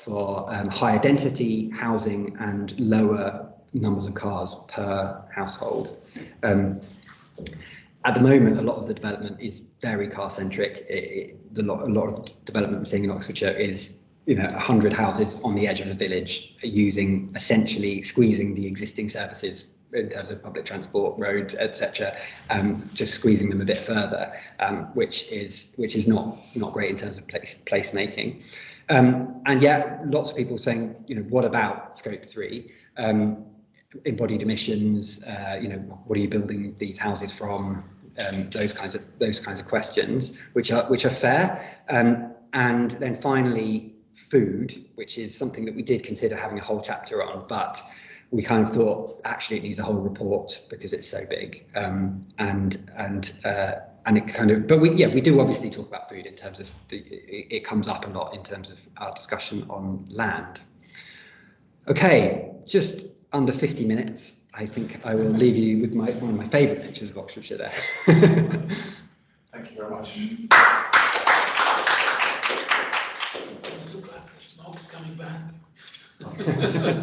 higher density housing and lower numbers of cars per household. At the moment, a lot of the development is very car centric. A lot of development we're seeing in Oxfordshire is 100 houses on the edge of a village, essentially squeezing the existing services in terms of public transport, roads, etc., just squeezing them a bit further, which is not great in terms of place making. And yet, lots of people saying, what about Scope 3? Embodied emissions, what are you building these houses from? Those kinds of questions, which are fair. And then finally, food, which is something that we did consider having a whole chapter on, but we kind of thought actually it needs a whole report because it's so big. And it kind of, but we do obviously talk about food in terms of it comes up a lot in terms of our discussion on land. Okay, just under 50 minutes. I think I will leave you with one of my favourite pictures of Oxfordshire there. Thank you very much. Look like the smoke's coming back.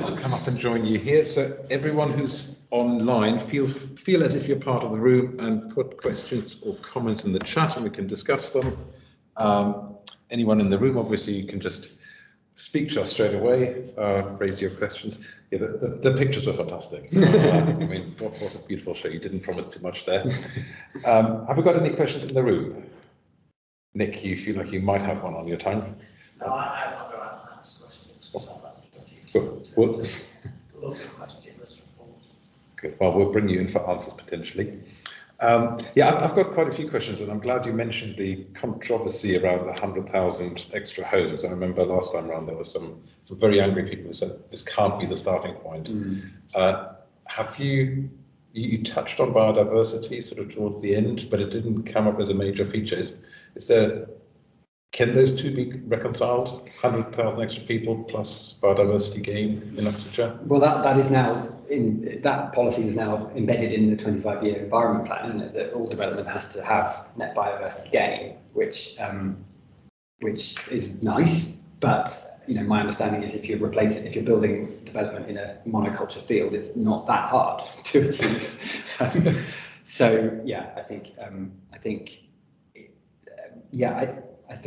I'll come up and join you here. So everyone who's online, feel as if you're part of the room and put questions or comments in the chat and we can discuss them. Anyone in the room, obviously, you can just speak to us straight away, raise your questions. Yeah, the pictures were fantastic. So, I mean, what a beautiful show. You didn't promise too much there. Have we got any questions in the room? Nick, you feel like you might have one on your tongue? No, I'm not going to ask questions. Look at questions. Good. Well, we'll bring you in for answers potentially. Yeah, I've got quite a few questions, and I'm glad you mentioned the controversy around the 100,000 extra homes. I remember last time around there was some very angry people who said this can't be the starting point. Have you touched on biodiversity sort of towards the end, but it didn't come up as a major feature. Can those two be reconciled? 100,000 extra people plus biodiversity gain in Oxfordshire? Well, that policy is now embedded in the 25-year environment plan, isn't it? That all development has to have net biodiversity gain, which is nice. But my understanding is if you're building development in a monoculture field, it's not that hard to achieve. So yeah, I think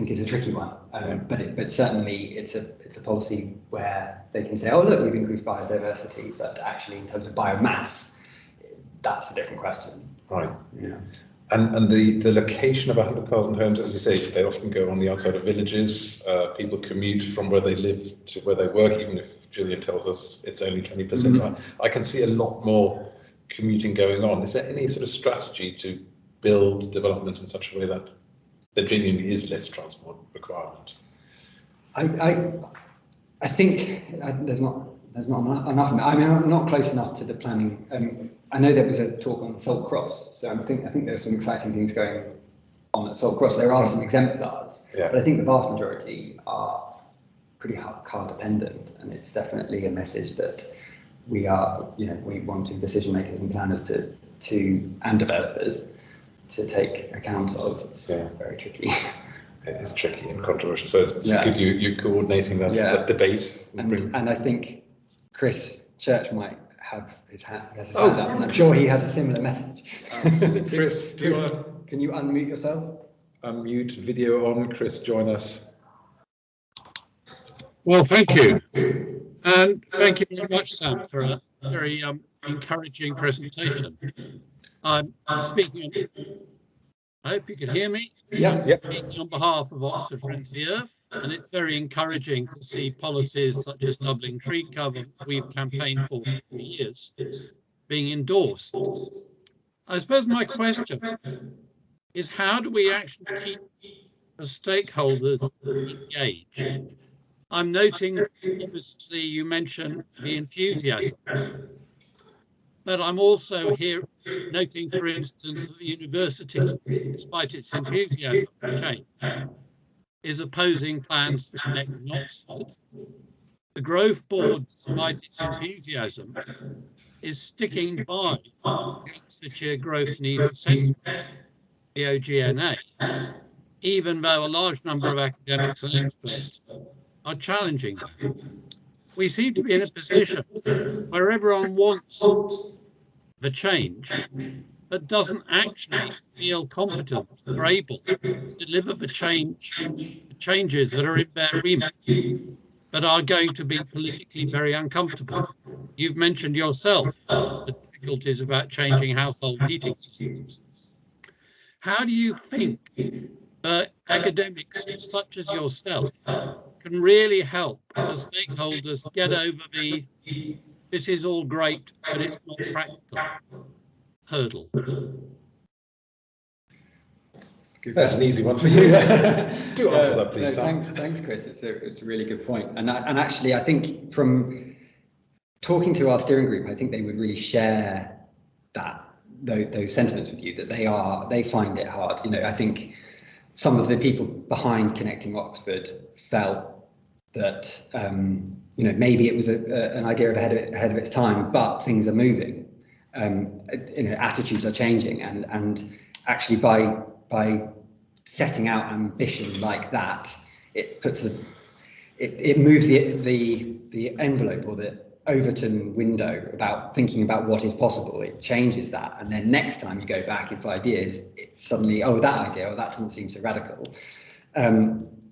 it's a tricky one, but certainly it's a policy where they can say, oh look, we've increased biodiversity, but actually in terms of biomass, that's a different question. Right. Yeah. And the location of 100,000 homes, as you say, they often go on the outside of villages. People commute from where they live to where they work, even if Julian tells us it's only 20%. Mm-hmm. I can see a lot more commuting going on. Is there any sort of strategy to build developments in such a way that there genuinely is less transport requirement? I think there's not enough. I mean, I'm not close enough to the planning. I know there was a talk on Salt Cross, so I think there's some exciting things going on at Salt Cross. There are some exemplars, but I think the vast majority are pretty car dependent, and it's definitely a message that we are, we want to decision makers and planners to and developers take account of. It's very tricky. It is tricky and controversial, so it's good you're coordinating that debate. And I think Chris Church might have his hand up, and I'm sure he has a similar message. Absolutely. Chris, can you unmute yourself? Unmute, video on. Chris, join us. Well, thank you. And thank you very much, Sam, for a very encouraging presentation. I'm speaking, I hope you can hear me. Yeah. I'm speaking on behalf of Oxford Friends of the Earth, and it's very encouraging to see policies such as doubling tree cover we've campaigned for years being endorsed. I suppose my question is, how do we actually keep the stakeholders engaged? I'm noting, obviously, you mentioned the enthusiasm, but I'm also here noting, for instance, that the university, despite its enthusiasm for change, is opposing plans for connecting Oxford. The Grove Board, despite its enthusiasm, is sticking by the Oxfordshire Growth Needs Assessment, the OGNA, even though a large number of academics and experts are challenging that. We seem to be in a position where everyone wants the change, but doesn't actually feel competent or able to deliver the changes that are in their remit, but are going to be politically very uncomfortable. You've mentioned yourself the difficulties about changing household heating systems. How do you think academics such as yourself can really help the stakeholders get over the "this is all great, but it's not practical" hurdle? That's an easy one for you. Do answer that, please, Sam. Thanks, Chris. It's a really good point. And actually, I think from talking to our steering group, I think they would really share those sentiments with you, that they find it hard. I think some of the people behind Connecting Oxford felt that maybe it was an idea ahead of its time, but things are moving. Attitudes are changing, and actually by setting out ambition like that, it puts it moves the envelope, or the Overton window, about thinking about what is possible. It changes that, and then next time you go back in 5 years, it's suddenly, that idea, that doesn't seem so radical.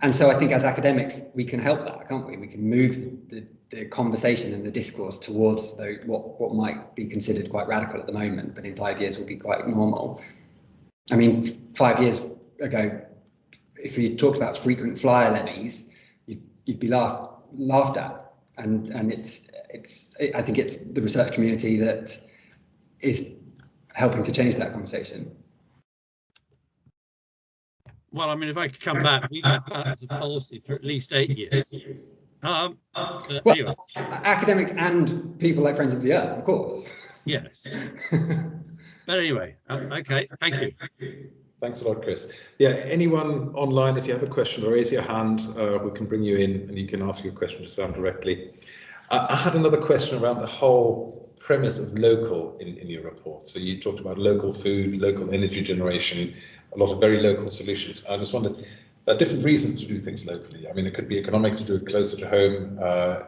And so I think as academics, we can help that, can't we? We can move the conversation and the discourse towards what might be considered quite radical at the moment, but in 5 years will be quite normal. I mean, 5 years ago, if you talked about frequent flyer levies, you'd be laughed at, and I think it's the research community that is helping to change that conversation. Well, I mean, if I could come back, we've had that as a policy for at least 8 years. Anyway. Academics and people like Friends of the Earth, of course. Yes. But anyway, okay, thank you. Thanks a lot, Chris. Yeah, anyone online, if you have a question, raise your hand. We can bring you in and you can ask your question to Sam directly. I had another question around the whole premise of local in your report. So you talked about local food, local energy generation, a lot of very local solutions. I just wondered, there are different reasons to do things locally. I mean, it could be economic, to do it closer to home.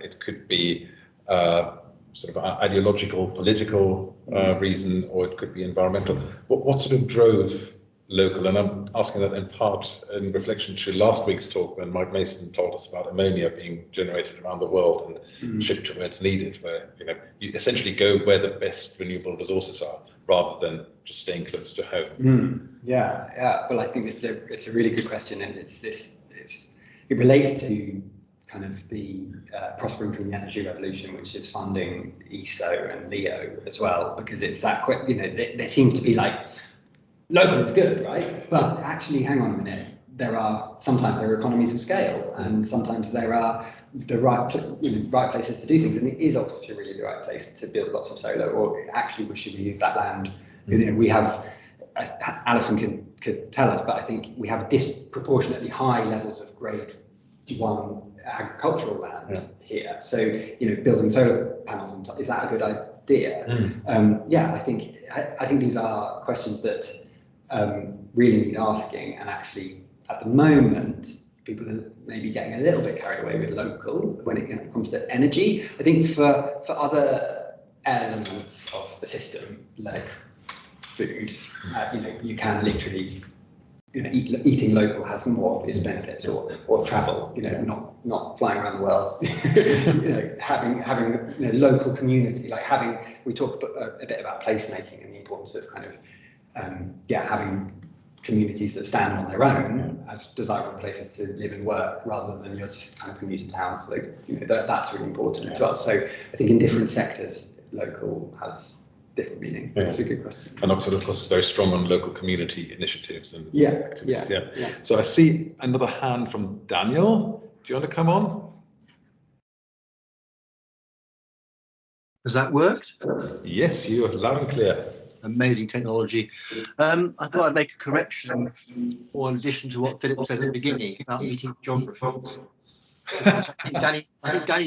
It could be sort of ideological, political reason, or it could be environmental. What sort of drove local? And I'm asking that in part in reflection to last week's talk, when Mike Mason told us about ammonia being generated around the world and shipped to where it's needed, where you essentially go where the best renewable resources are, rather than just staying close to home. Yeah. Well, I think it's a really good question, and it relates to kind of the Prospering from the Energy Revolution, which is funding ESO and LEO as well, because it's that quick. There seems to be like, local is good, right? But actually, hang on a minute. Sometimes there are economies of scale, and sometimes there are the right places to do things. And is Oxfordshire really the right place to build lots of solar, or actually we should use that land? Because we have, Alison could tell us, but I think we have disproportionately high levels of grade 1 agricultural land here. So building solar panels on top, is that a good idea? I think these are questions that really need asking. And actually, at the moment, people are maybe getting a little bit carried away with local when it comes to energy. I think for other elements of the system, like food, you can literally, eating local has more obvious benefits, or travel, not flying around the world, having local community, we talk a bit about placemaking and the importance of kind of, having communities that stand on their own as desirable places to live and work, rather than you're just kind of commuter towns. So, that's really important as well. So I think in different sectors, local has different meaning. Yeah. That's a good question. And Oxford, of course, is very strong on local community initiatives and activities. Yeah. So I see another hand from Daniel. Do you want to come on? Has that worked? Yes, you are loud and clear. Amazing technology. I thought I'd make a correction, or in addition to what Philip said at the beginning about meeting geographers. I think Danny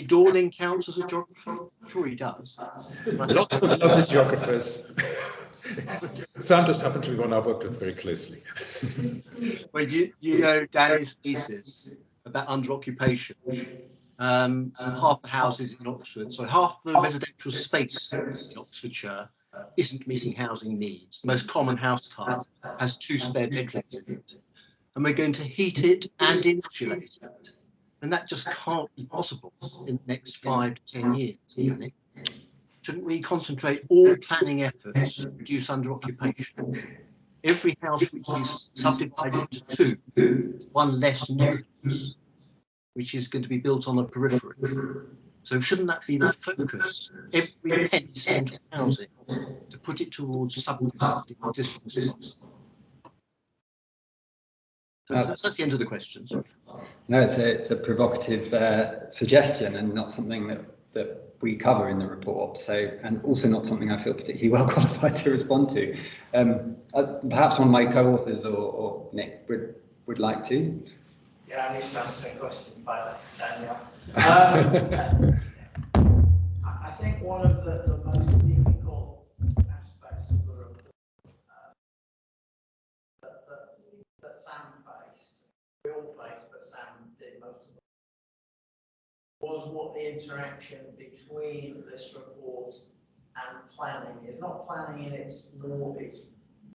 Dorling counts as a geographer. I'm sure he does. Lots of lovely geographers. Sam just happened to be one I've worked with very closely. Well, you know Danny's thesis about under occupation. And half the houses in Oxford, so half the residential space in Oxfordshire isn't meeting housing needs. The most common house type has 2 spare bedrooms in it, and we're going to heat it and insulate it, and that just can't be possible in the next 5 to 10 years. Shouldn't we concentrate all planning efforts to reduce under occupation? Every house which is subdivided into 2, one less new house, which is going to be built on the periphery. So shouldn't that be the focus? Every penny spent on housing, to put it towards subdividing existing stock. That's the end of the questions. No, it's a provocative suggestion, and not something that we cover in the report. So, and also not something I feel particularly well qualified to respond to. Perhaps one of my co-authors or Nick would like to. Yeah, I need to answer a question by Daniel. I think one of the most difficult aspects of the report that Sam faced, we all faced, but Sam did most of it, was what the interaction between this report and planning is. Not planning in its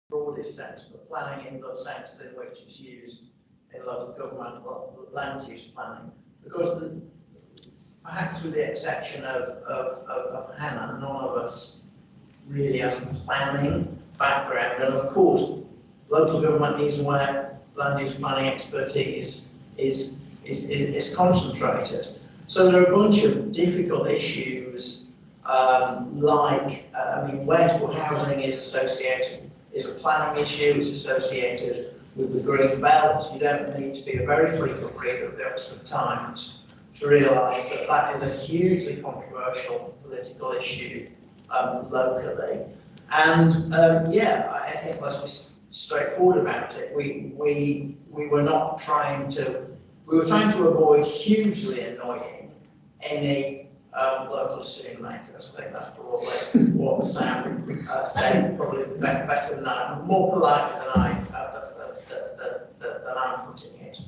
broadest sense, but planning in the sense in which it's used in local government, land use planning, because perhaps with the exception of Hannah, none of us really has a planning background, and of course local government needs where land use planning expertise is concentrated. So there are a bunch of difficult issues, where to put housing is a planning issue. It's associated with the green belt. You don't need to be a very frequent reader of the Oxford Times to realise that that is a hugely controversial political issue locally. And I think let's be straightforward about it. We were not trying to. We were trying to avoid hugely annoying any local decision makers. I think that's probably what Sam said, probably better than I, more politely than I'm putting it.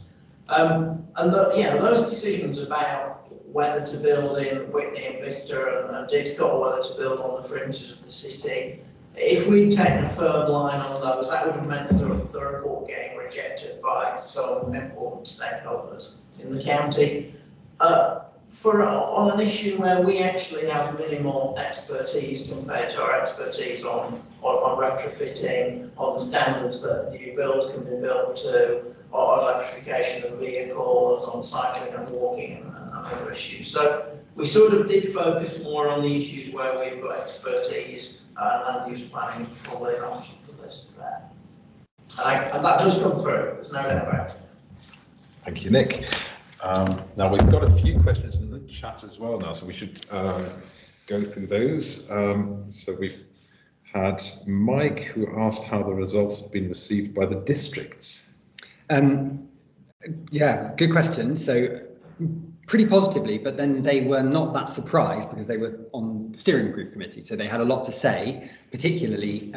Those decisions about whether to build in Whitney and Bicester and Didcot, or whether to build on the fringes of the city, if we'd taken a firm line on those, that would have meant the report getting rejected by some important stakeholders in the county. On an issue where we actually have minimal expertise compared to our expertise on retrofitting, on the standards that new build can be built to, on electrification of vehicles, on cycling and walking and other issues. So we sort of did focus more on the issues where we've got expertise, and land use planning is probably not on the list there. And that does come through, there's no doubt about it. Thank you, Nick. Now we've got a few questions in the chat as well now, so we should go through those. So we've had Mike, who asked how the results have been received by the districts. Good question. So pretty positively, but then they were not that surprised because they were on the steering group committee, so they had a lot to say, particularly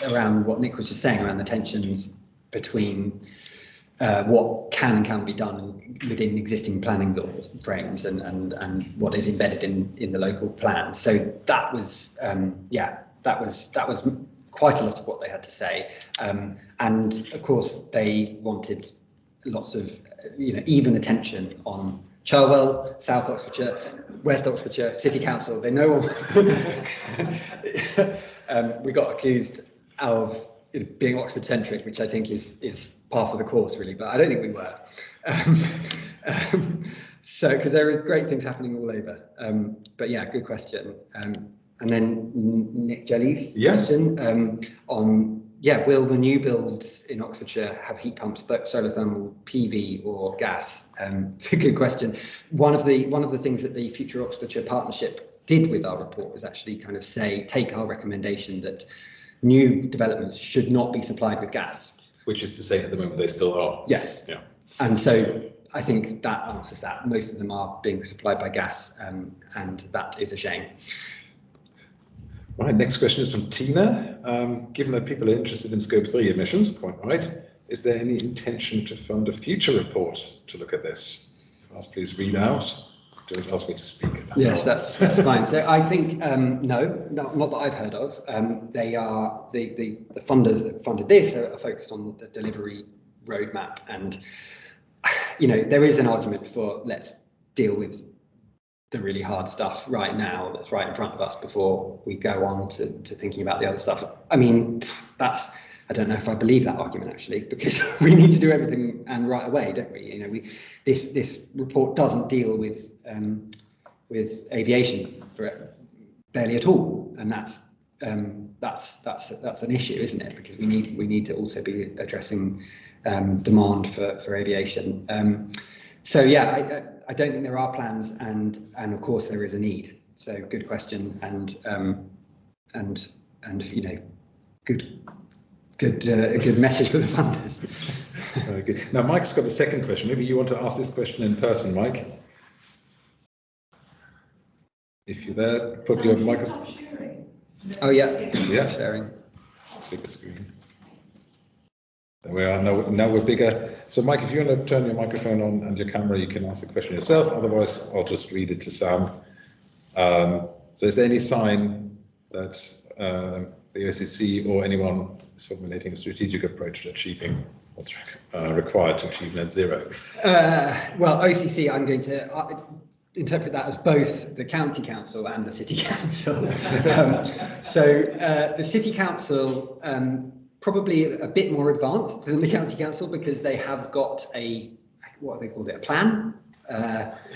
around what Nick was just saying, around the tensions between what can and can't be done within existing planning laws frames and what is embedded in the local plan. So that was that was quite a lot of what they had to say, and of course they wanted lots of even attention on Cherwell, South Oxfordshire, West Oxfordshire, City Council. They know we got accused of being Oxford centric, which I think is par for the course really, but I don't think we were. So because there are great things happening all over. But yeah, good question. And then Nick Jelly's question on will the new builds in Oxfordshire have heat pumps, solar thermal, PV, or gas? It's a good question. One of the things that the Future Oxfordshire Partnership did with our report was actually kind of take our recommendation that new developments should not be supplied with gas. Which is to say, at the moment they still are. Yes. Yeah. And so I think that answers that. Most of them are being supplied by gas, and that is a shame. Right, next question is from Tina. Given that people are interested in Scope 3 emissions, quite right, is there any intention to fund a future report to look at this? Please read out. Don't ask me to speak. Yes, that's fine. So I think no, not that I've heard of. They are the funders that funded this are focused on the delivery roadmap, and there is an argument for let's deal with the really hard stuff right now that's right in front of us before we go on to thinking about the other stuff. I mean, I don't know if I believe that argument actually, because we need to do everything and right away, don't we? This report doesn't deal with aviation barely at all, and that's an issue, isn't it? Because we need to also be addressing demand for aviation. So yeah, I don't think there are plans, and of course there is a need. So good question, and good message for the funders. Very good. Now Mike's got a second question. Maybe you want to ask this question in person, Mike. If you're there, put your microphone. Oh yeah, sharing. Bigger screen. There we are. Now we're bigger. So Mike, if you want to turn your microphone on and your camera, you can ask the question yourself. Otherwise, I'll just read it to Sam. So is there any sign that the OCC or anyone is formulating a strategic approach to achieving what's required to achieve net zero? Well, OCC, I'm going to interpret that as both the county council and the city council. So the city council probably a bit more advanced than the county council, because they have got what have they called it, a plan?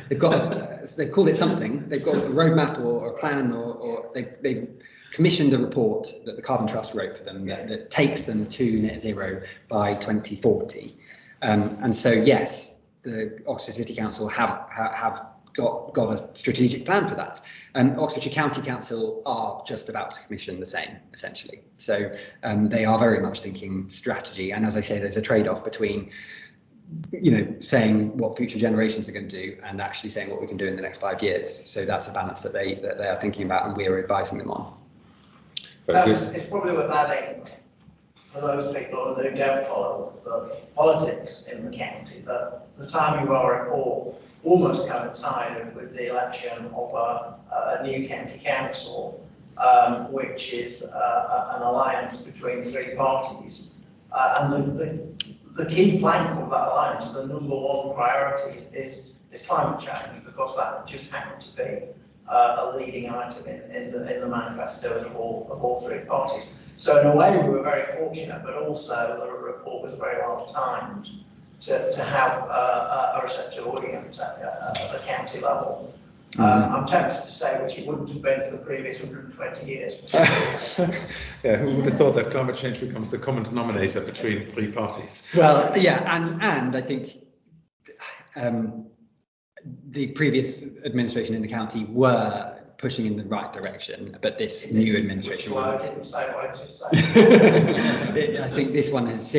They've called it something. They've got a roadmap or a plan, or they've commissioned a report that the Carbon Trust wrote for them that takes them to net zero by 2040. And so yes, the Oxford City Council have got a strategic plan for that. Oxfordshire County Council are just about to commission the same, essentially. So they are very much thinking strategy. And as I say, there's a trade-off between, saying what future generations are going to do and actually saying what we can do in the next 5 years. So that's a balance that they are thinking about, and we are advising them on. So it's probably worth adding, for those people who don't follow the politics in the county, that the timing of our report almost coincided with the election of a new county council, which is an alliance between three parties. And the key plank of that alliance, the number one priority, is climate change, because that just happened to be a leading item in the manifesto of all three parties. So in a way we were very fortunate, but also the report was very well timed to have a receptive audience at the county level. I'm tempted to say which it wouldn't have been for the previous 120 years. Yeah, who would have thought that climate change becomes the common denominator between three parties? Well, yeah, and I think the previous administration in the county were pushing in the right direction, but this new administration. Well, I didn't say what I just said. I think this one has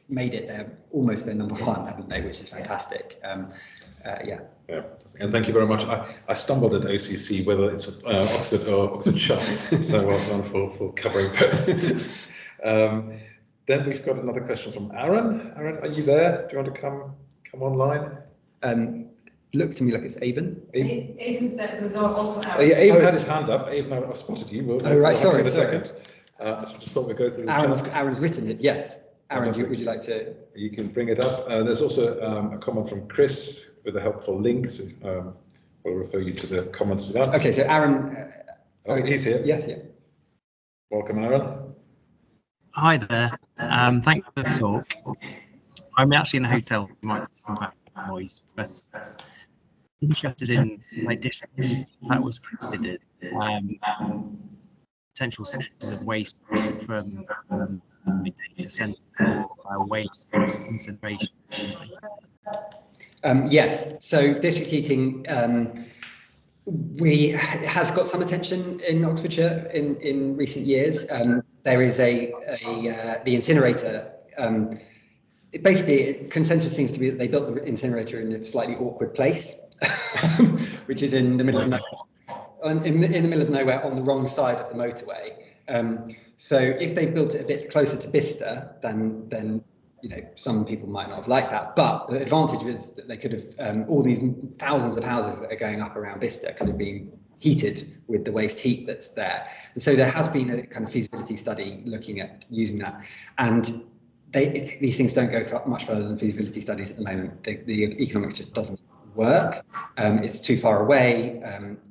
made it almost their number one, haven't they? Which is fantastic. Yeah. Yeah, and thank you very much. I stumbled at OCC, whether it's Oxford or Oxfordshire, so well done for covering both. Then we've got another question from Aaron. Aaron, are you there? Do you want to come online? Looks to me like it's Avon. Avon's there, there's also Aaron. Oh, yeah, Avon had his hand up. Avon, I've spotted you. Right, sorry, in a sorry. second. I just thought we'd go through the chat. Aaron's written it, yes. Aaron, would you like to? You can bring it up. There's also a comment from Chris with a helpful link. So we'll refer you to the comments for that. Okay, so Aaron. He's here. Yes, yeah. Welcome, Aaron. Hi there. Thanks for the talk. I'm actually in a hotel. You might have background noise, but interested in like different things that was considered. Potential sources of waste from data centers or waste incineration. Yes, so district heating has got some attention in Oxfordshire in recent years. There is the incinerator. Basically, consensus seems to be that they built the incinerator in a slightly awkward place, which is in the middle of nowhere, in the middle of nowhere on the wrong side of the motorway. So if they built it a bit closer to Bicester, then some people might not have liked that. But the advantage is that they could have all these thousands of houses that are going up around Bicester could have been heated with the waste heat that's there. And so there has been a kind of feasibility study looking at using that. And these things don't go much further than feasibility studies at the moment. The economics just doesn't work. It's too far away,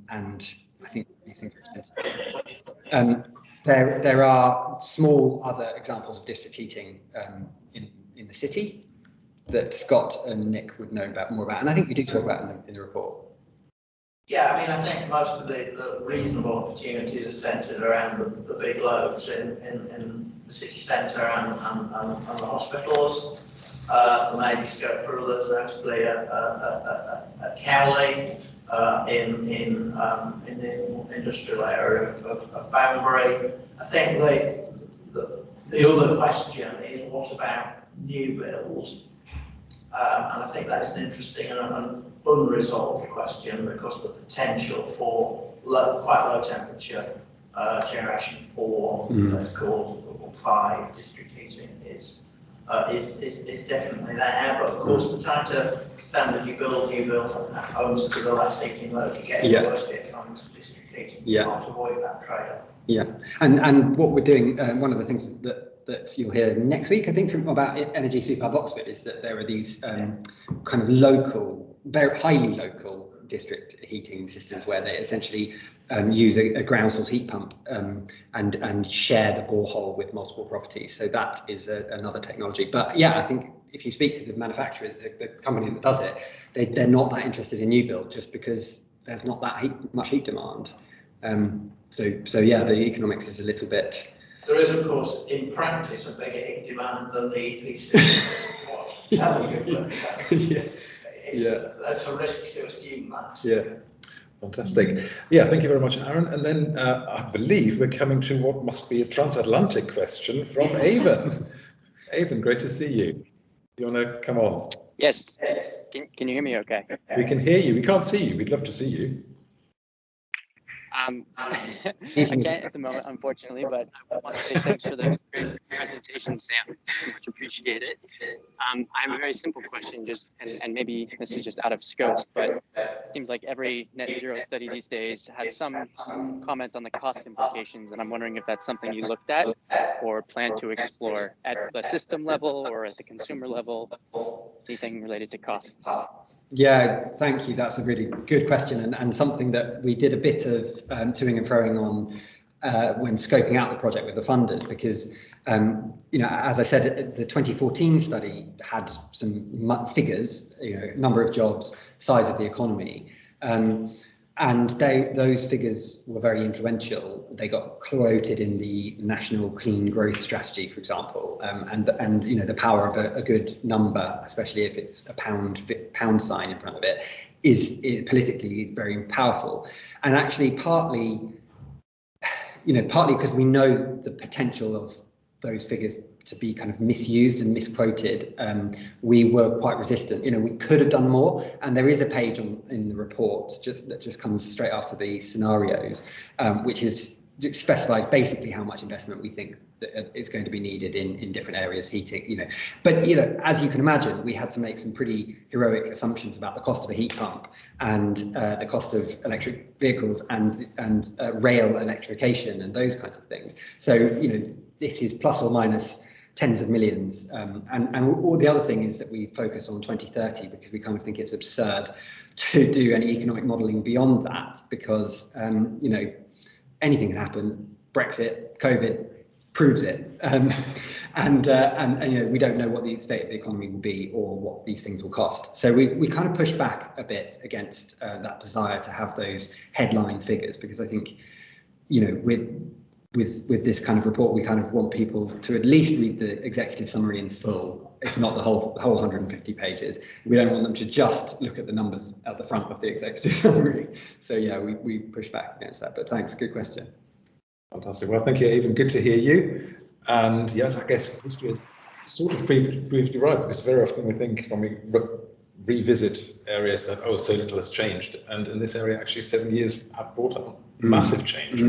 and I think these things are expensive. There are small other examples of district heating in the city that Scott and Nick would know more about, and I think we do talk about in the report. Yeah, I mean, I think most of the reasonable opportunities are centred around the big loads in the city centre and the hospitals. There may be scope for others, notably at Cowley, in the industrial area of Banbury. I think the other question is, what about new builds? And I think that's an interesting and unresolved question, because the potential for quite low temperature generation 4, let's call 5 district heating is definitely there. But of course, the time to standard you build homes to the last heating load, you get the worst economics of district heating. You can't avoid that trade-off. Yeah, and what we're doing, one of the things that you'll hear next week, I think, about Energy Superhub Oxford, is that there are these kind of local, very highly local district heating systems where they essentially use a ground source heat pump and share the borehole with multiple properties. So that is another technology. But yeah, I think if you speak to the manufacturers, the company that does it, they're not that interested in new build, just because there's not that much heat demand. So yeah, the economics is a little bit. There is, of course, in practice, a bigger heat demand than the EPC. Yes. That's a risk to assume that. Yeah, fantastic. Yeah, thank you very much, Aaron. And then I believe we're coming to what must be a transatlantic question from Avon. Avon, great to see you. You want to come on? Yes. Can you hear me okay? We can hear you. We can't see you. We'd love to see you. I can't at the moment, unfortunately, but I want to say thanks for the great presentation, Sam. Much appreciate it. I have a very simple question, and maybe this is just out of scope, but it seems like every net zero study these days has some comment on the cost implications, and I'm wondering if that's something you looked at or plan to explore at the system level or at the consumer level, anything related to costs. Yeah, thank you. That's a really good question, and something that we did a bit of toing and froing on when scoping out the project with the funders, because as I said, the 2014 study had some figures, number of jobs, size of the economy, and those figures were very influential. They got quoted in the National Clean Growth Strategy, for example, and the power of a good number, especially if it's a pound sign in front of it, is politically very powerful. And actually, partly because we know the potential of those figures to be kind of misused and misquoted, we were quite resistant. You know, we could have done more, and there is a page in the report that just comes straight after the scenarios, which specifies basically how much investment we think that is going to be needed in different areas, heating, you know. But, you know, as you can imagine, we had to make some pretty heroic assumptions about the cost of a heat pump and the cost of electric vehicles and rail electrification and those kinds of things. So, you know, this is plus or minus tens of millions. And all the other thing is that we focus on 2030 because we kind of think it's absurd to do any economic modelling beyond that because, you know, anything can happen. Brexit, COVID proves it, and you know, we don't know what the state of the economy will be or what these things will cost. So we kind of push back a bit against that desire to have those headline figures because I think, you know, with this kind of report, we kind of want people to at least read the executive summary in full, if not the whole 150 pages. We don't want them to just look at the numbers at the front of the executive summary. So yeah, we push back against that, but thanks, good question. Fantastic. Well, thank you, Even. Good to hear you. And yes, I guess history is sort of proved you right, because very often we think when we revisit areas that, oh, so little has changed. And in this area, actually 7 years have brought on massive change.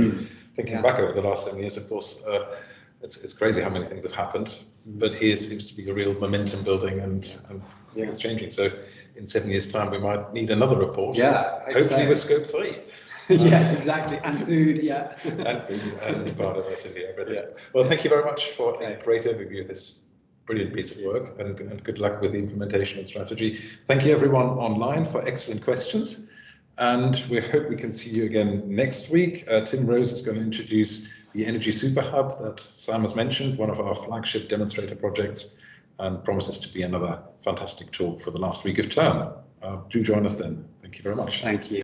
Thinking back over the last 7 years, of course, it's crazy how many things have happened, but here seems to be a real momentum building and things changing. So in 7 years' time, we might need another report. Yeah, hopefully with scope 3. Yes, exactly, and food, yeah. And food and biodiversity, everything. Yeah. Well, thank you very much for a great overview of this brilliant piece of work, and good luck with the implementation of strategy. Thank you everyone online for excellent questions. And we hope we can see you again next week. Tim Rose is going to introduce the Energy Super Hub that Sam has mentioned, one of our flagship demonstrator projects, and promises to be another fantastic talk for the last week of term. Do join us then. Thank you very much. Thank you.